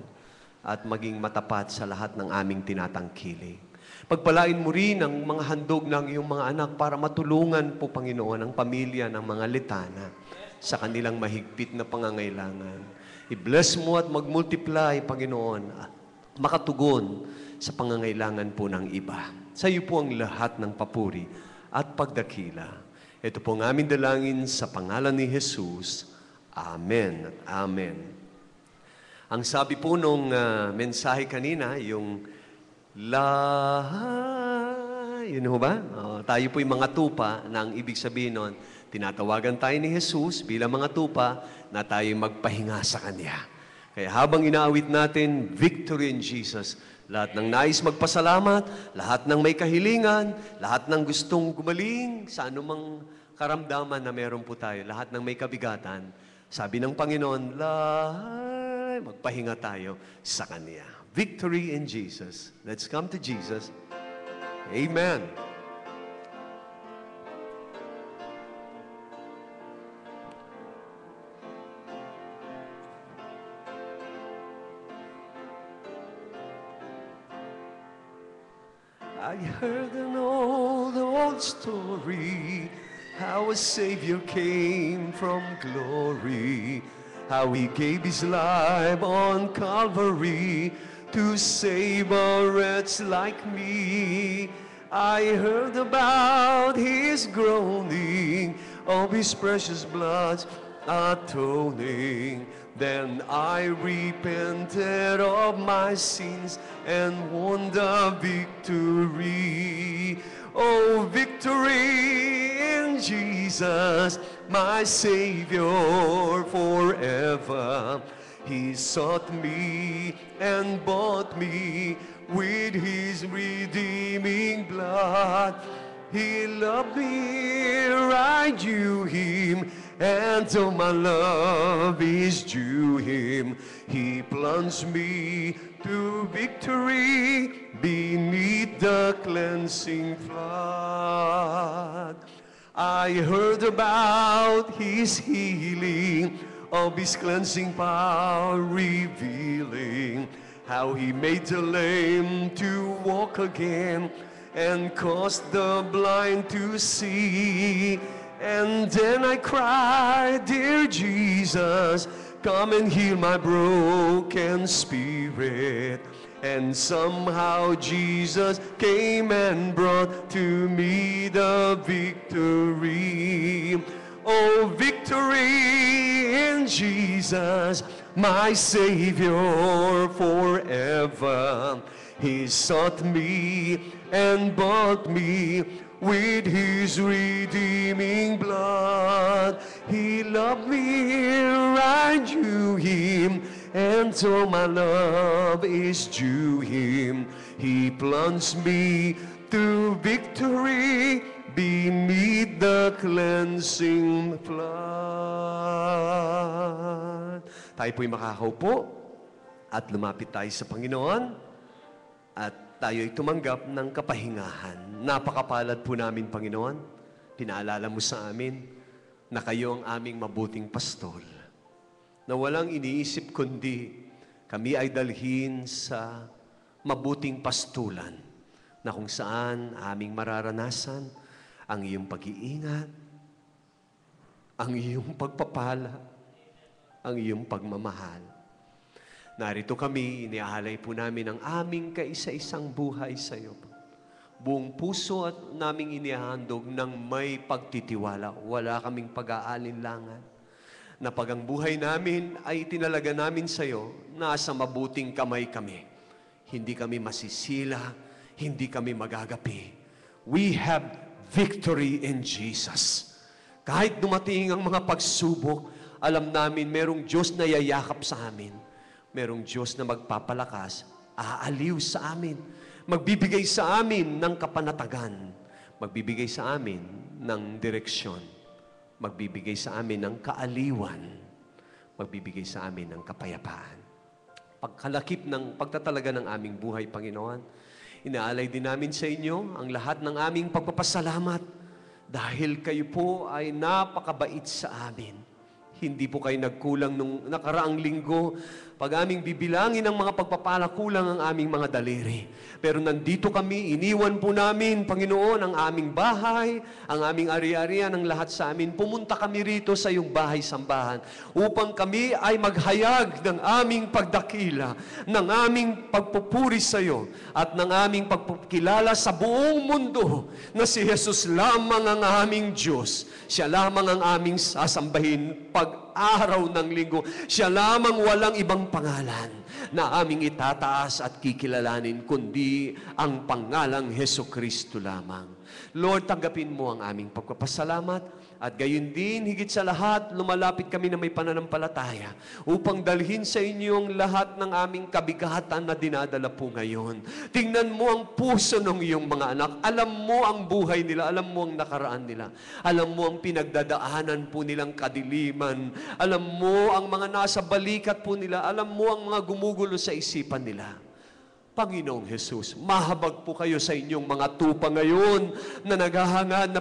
at maging matapat sa lahat ng aming tinatangkilik. Pagpalain mo rin ang mga handog ng iyong mga anak para matulungan po, Panginoon, ang pamilya ng mga litana sa kanilang mahigpit na pangangailangan. I-bless mo at mag-multiply, Panginoon, at makatugon sa pangangailangan po ng iba. Sa iyo po ang lahat ng papuri at pagdakila. Ito po ang aming dalangin sa pangalan ni Jesus. Amen at amen. Ang sabi po nung mensahe kanina, yung yun ho ba? Tayo po'y mga tupa na ang ibig sabihin nun, tinatawagan tayo ni Jesus bilang mga tupa na tayo magpahinga sa Kanya. Kaya habang inaawit natin, victory in Jesus, lahat ng nais magpasalamat, lahat ng may kahilingan, lahat ng gustong gumaling sa anumang karamdaman na meron po tayo, lahat ng may kabigatan, sabi ng Panginoon, magpahinga tayo sa Kanya. Victory in Jesus. Let's come to Jesus. Amen. I heard an old story, how a Savior came from glory, how He gave His life on Calvary to save a wretch like me. I heard about His groaning, of His precious blood atoning. Then I repented of my sins and won the victory. Oh, victory in Jesus, my Savior forever. He sought me and bought me with His redeeming blood. He loved me, I knew Him, and so my love is due Him. He plunged me to victory beneath the cleansing flood. I heard about His healing, of His cleansing power revealing, how He made the lame to walk again and caused the blind to see. And then I cried, dear Jesus, come and heal my broken spirit. And somehow Jesus came and brought to me the victory. Oh, victory in Jesus, my Savior forever. He sought me and bought me with His redeeming blood. He loved me, I knew Him, and so my love is due Him. He plunged me to victory beneath the cleansing flood. Tayo po'y makakaupo at lumapit tayo sa Panginoon at tayo'y tumanggap ng kapahingahan. Napakapalad po namin, Panginoon. Pinaalala mo sa amin na kayo ang aming mabuting pastol, na walang iniisip kundi kami ay dalhin sa mabuting pastulan na kung saan aming mararanasan ang iyong pag-iingat, ang iyong pagpapala, ang iyong pagmamahal. Narito kami, iniaalay po namin ang aming kaisa-isang buhay sa iyo. buong puso at naming inihahandog ng may pagtitiwala. Wala kaming pag-aalinlangan. Na pag ang buhay namin ay itinalaga namin sa iyo, nasa mabuting kamay kami. Hindi kami masisila, hindi kami magagapi. We have victory in Jesus. Kahit dumating ang mga pagsubok, alam namin merong Diyos na yayakap sa amin. Merong Diyos na magpapalakas, aaliw sa amin. Magbibigay sa amin ng kapanatagan. Magbibigay sa amin ng direksyon. Magbibigay sa amin ng kaaliwan. Magbibigay sa amin ng kapayapaan. Pagkalakip ng pagtatalaga ng aming buhay, Panginoon, inaalay din namin sa inyo ang lahat ng aming pagpapasalamat dahil kayo po ay napakabait sa amin. Hindi po kayo nagkulang nung nakaraang linggo. Pag aming bibilangin ang mga pagpapala, kulang ang aming mga daliri. Pero nandito kami, iniwan po namin, Panginoon, ang aming bahay, ang aming ari-arian, ang lahat sa amin. Pumunta kami rito sa iyong bahay-sambahan upang kami ay maghayag ng aming pagdakila, ng aming pagpupuri sa iyo, at ng aming pagpukilala sa buong mundo na si Jesus lamang ang aming Diyos. Siya lamang ang aming sasambahin pag-araw ng linggo. Siya lamang walang ibang pangalan na aming itataas at kikilalanin, kundi ang pangalang Hesukristo lamang. Lord, tanggapin mo ang aming pagpapasalamat at gayon din, higit sa lahat, lumalapit kami na may pananampalataya upang dalhin sa inyo ang lahat ng aming kabigatan na dinadala po ngayon. Tingnan mo ang puso ng iyong mga anak. Alam mo ang buhay nila. Alam mo ang nakaraan nila. Alam mo ang pinagdadaanan po nilang kadiliman. Alam mo ang mga nasa balikat po nila. Alam mo ang mga gumugulo sa isipan nila. Panginoong Jesus, mahabag po kayo sa inyong mga tupa ngayon na naghahangad na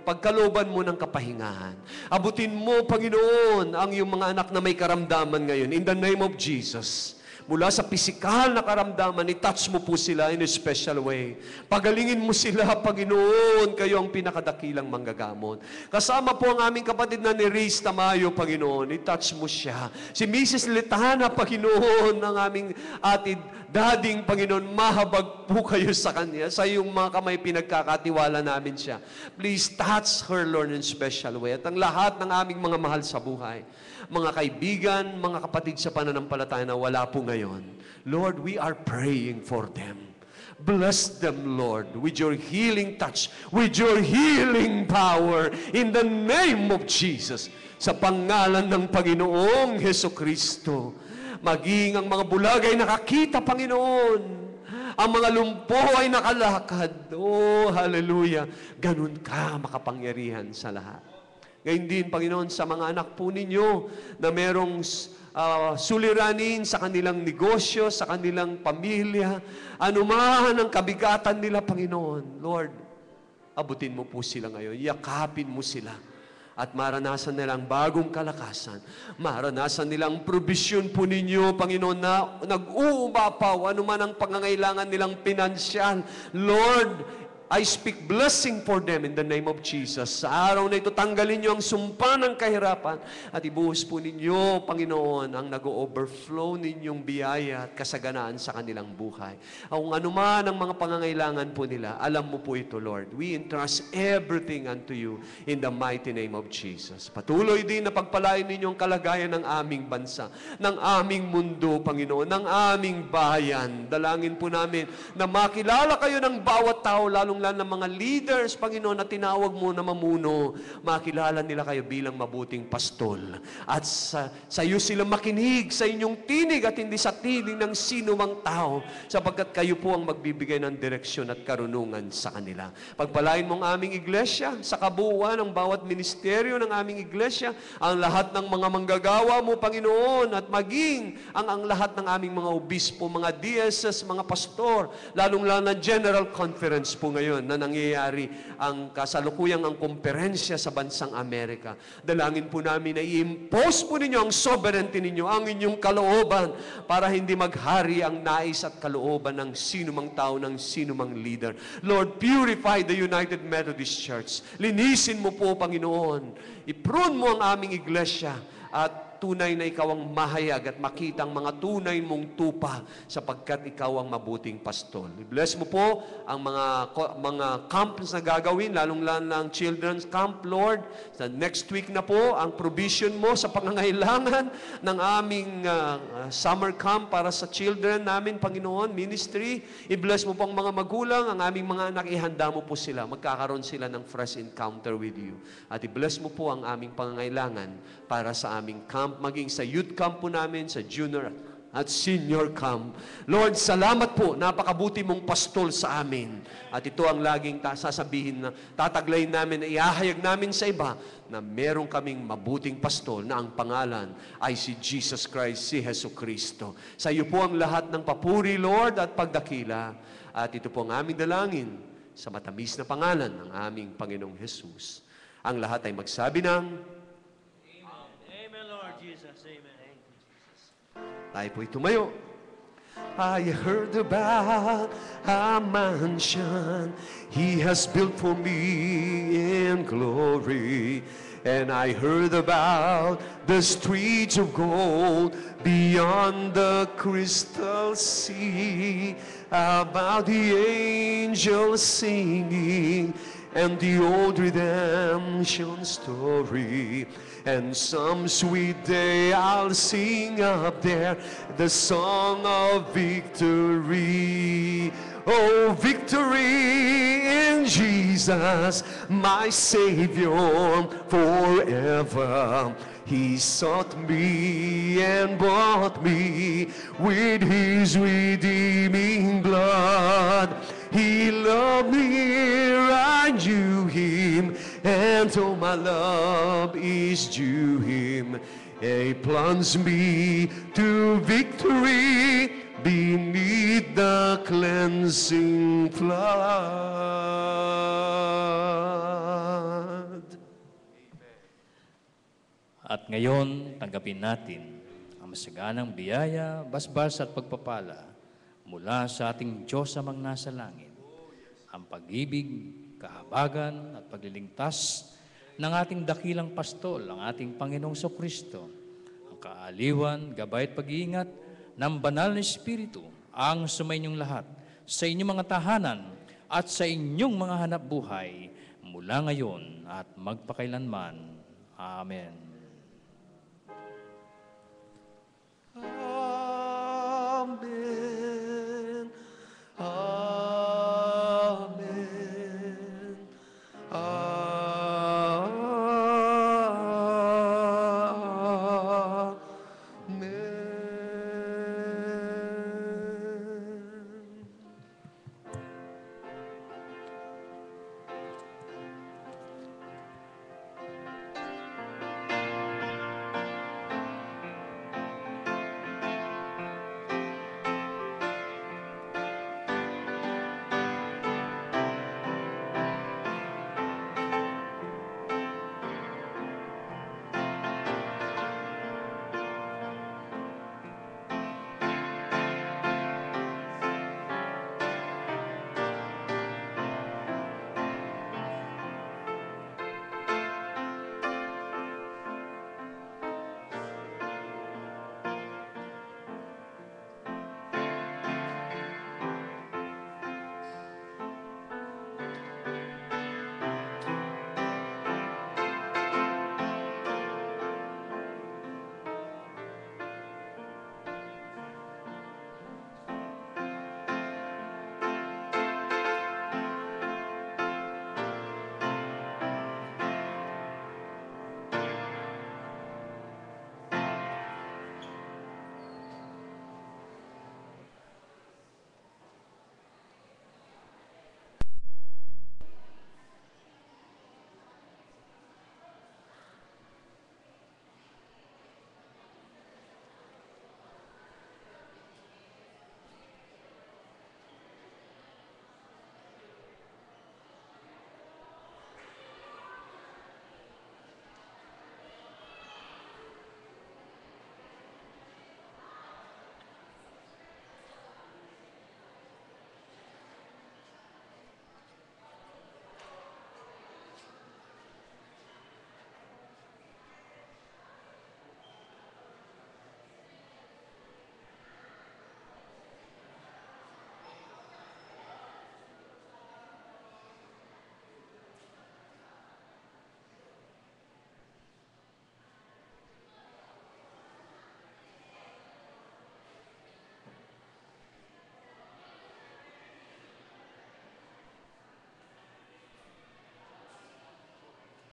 pagkalooban mo ng kapahingahan. Abutin mo, Panginoon, ang iyong mga anak na may karamdaman ngayon. In the name of Jesus. Mula sa pisikal na karamdaman, i-touch mo po sila in a special way. Pagalingin mo sila, Panginoon, kayo ang pinakadakilang manggagamot. Kasama po ang aming kapatid na ni Riz Tamayo, Panginoon, i-touch mo siya. Si Mrs. Letana, Panginoon, ang aming atid, dading, Panginoon, mahabag po kayo sa kanya. Sa iyong mga kamay, pinagkakatiwala namin siya. Please touch her, Lord, in special way. At ang lahat ng aming mga mahal sa buhay, mga kaibigan, mga kapatid sa pananampalataya na wala po ngayon. Lord, we are praying for them. Bless them, Lord, with your healing touch, with your healing power, in the name of Jesus. Sa pangalan ng Panginoong Hesukristo, maging ang mga bulag ay nakakita, Panginoon. Ang mga lumpo ay nakalakad. Oh, hallelujah. Ganun ka makapangyarihan sa lahat. Ngayon din, Panginoon, sa mga anak po ninyo na merong suliranin sa kanilang negosyo, sa kanilang pamilya, anuman ang kabigatan nila, Panginoon, Lord, abutin mo po sila ngayon, yakapin mo sila, at maranasan nilang bagong kalakasan, maranasan nilang provision po ninyo, Panginoon, na nag-uumapaw, anuman ang pangangailangan nilang pinansyal, Lord, I speak blessing for them in the name of Jesus. Sa araw na ito, tanggalin niyo ang sumpa ng kahirapan at ibuhos po ninyo, Panginoon, ang nag-overflow ninyong biyaya at kasaganaan sa kanilang buhay. Kung anuman ang mga pangangailangan po nila, alam mo po ito, Lord. We entrust everything unto you in the mighty name of Jesus. Patuloy din na pagpalain ninyo ang kalagayan ng aming bansa, ng aming mundo, Panginoon, ng aming bayan. Dalangin po namin na makilala kayo ng bawat tao, lalong ng mga leaders, Panginoon, na tinawag mo na mamuno, makilala nila kayo bilang mabuting pastol. At sa iyo sila makinig sa inyong tinig at hindi sa tinig ng sino mang tao, sapagkat kayo po ang magbibigay ng direksyon at karunungan sa kanila. Pagpalain mo ang aming iglesia, sa kabuuan ng bawat ministeryo ng aming iglesia, ang lahat ng mga manggagawa mo, Panginoon, at maging ang lahat ng aming mga obispo, mga DSS, mga pastor, lalong-lalo na General Conference po ngayon, na nangyayari ang kasalukuyang ang komperensya sa bansang Amerika. Dalangin po namin na i-impose po ninyo ang sovereignty ninyo, ang inyong kalooban, para hindi maghari ang nais at kalooban ng sinumang tao, ng sinumang leader. Lord, purify the United Methodist Church. Linisin mo po, Panginoon. I-prune mo ang aming iglesia at tunay na ikaw ang mahayag at makita ang mga tunay mong tupa sapagkat ikaw ang mabuting pastol. I-bless mo po ang mga camps na gagawin, lalong-lalo ng children's camp, Lord. Sa next week na po, ang provision mo sa pangangailangan ng aming summer camp para sa children namin, Panginoon, ministry. I-bless mo po ang mga magulang, ang aming mga anak, ihanda mo po sila. Magkakaroon sila ng fresh encounter with you. At i-bless mo po ang aming pangangailangan para sa aming camp, maging sa youth camp po namin, sa junior at senior camp. Lord, salamat po, napakabuti mong pastol sa amin. At ito ang laging sasabihin na tataglayin namin, na iahayag namin sa iba na meron kaming mabuting pastol na ang pangalan ay si Jesus Christ, si Jesu Cristo. Sa iyo po ang lahat ng papuri, Lord, at pagdakila. At ito po ang aming dalangin sa matamis na pangalan ng aming Panginoong Jesus. Ang lahat ay magsabi ng Amen, Lord Jesus. Amen. tayo po'y tumayo. I heard about a mansion He has built for me in glory. And I heard about the streets of gold beyond the crystal sea, about the angels singing and the old redemption story. And some sweet day I'll sing up there the song of victory. Oh, victory in Jesus, my Savior forever. He sought me and bought me with His redeeming blood. He loved me, I knew Him, and all my love is due Him. He plunges me to victory beneath the cleansing flood. At ngayon, tanggapin natin ang masaganang biyaya, basbas at pagpapala mula sa ating Diyos amang nasa langit. Ang pag-ibig, kahabagan at paglilingtas ng ating dakilang pastol, ang ating Panginoong Kristo, ang kaaliwan, gabay at pag-iingat ng banal na Espiritu ang sumainyong lahat sa inyong mga tahanan at sa inyong mga hanap buhay mula ngayon at magpakailanman. Amen. Amen.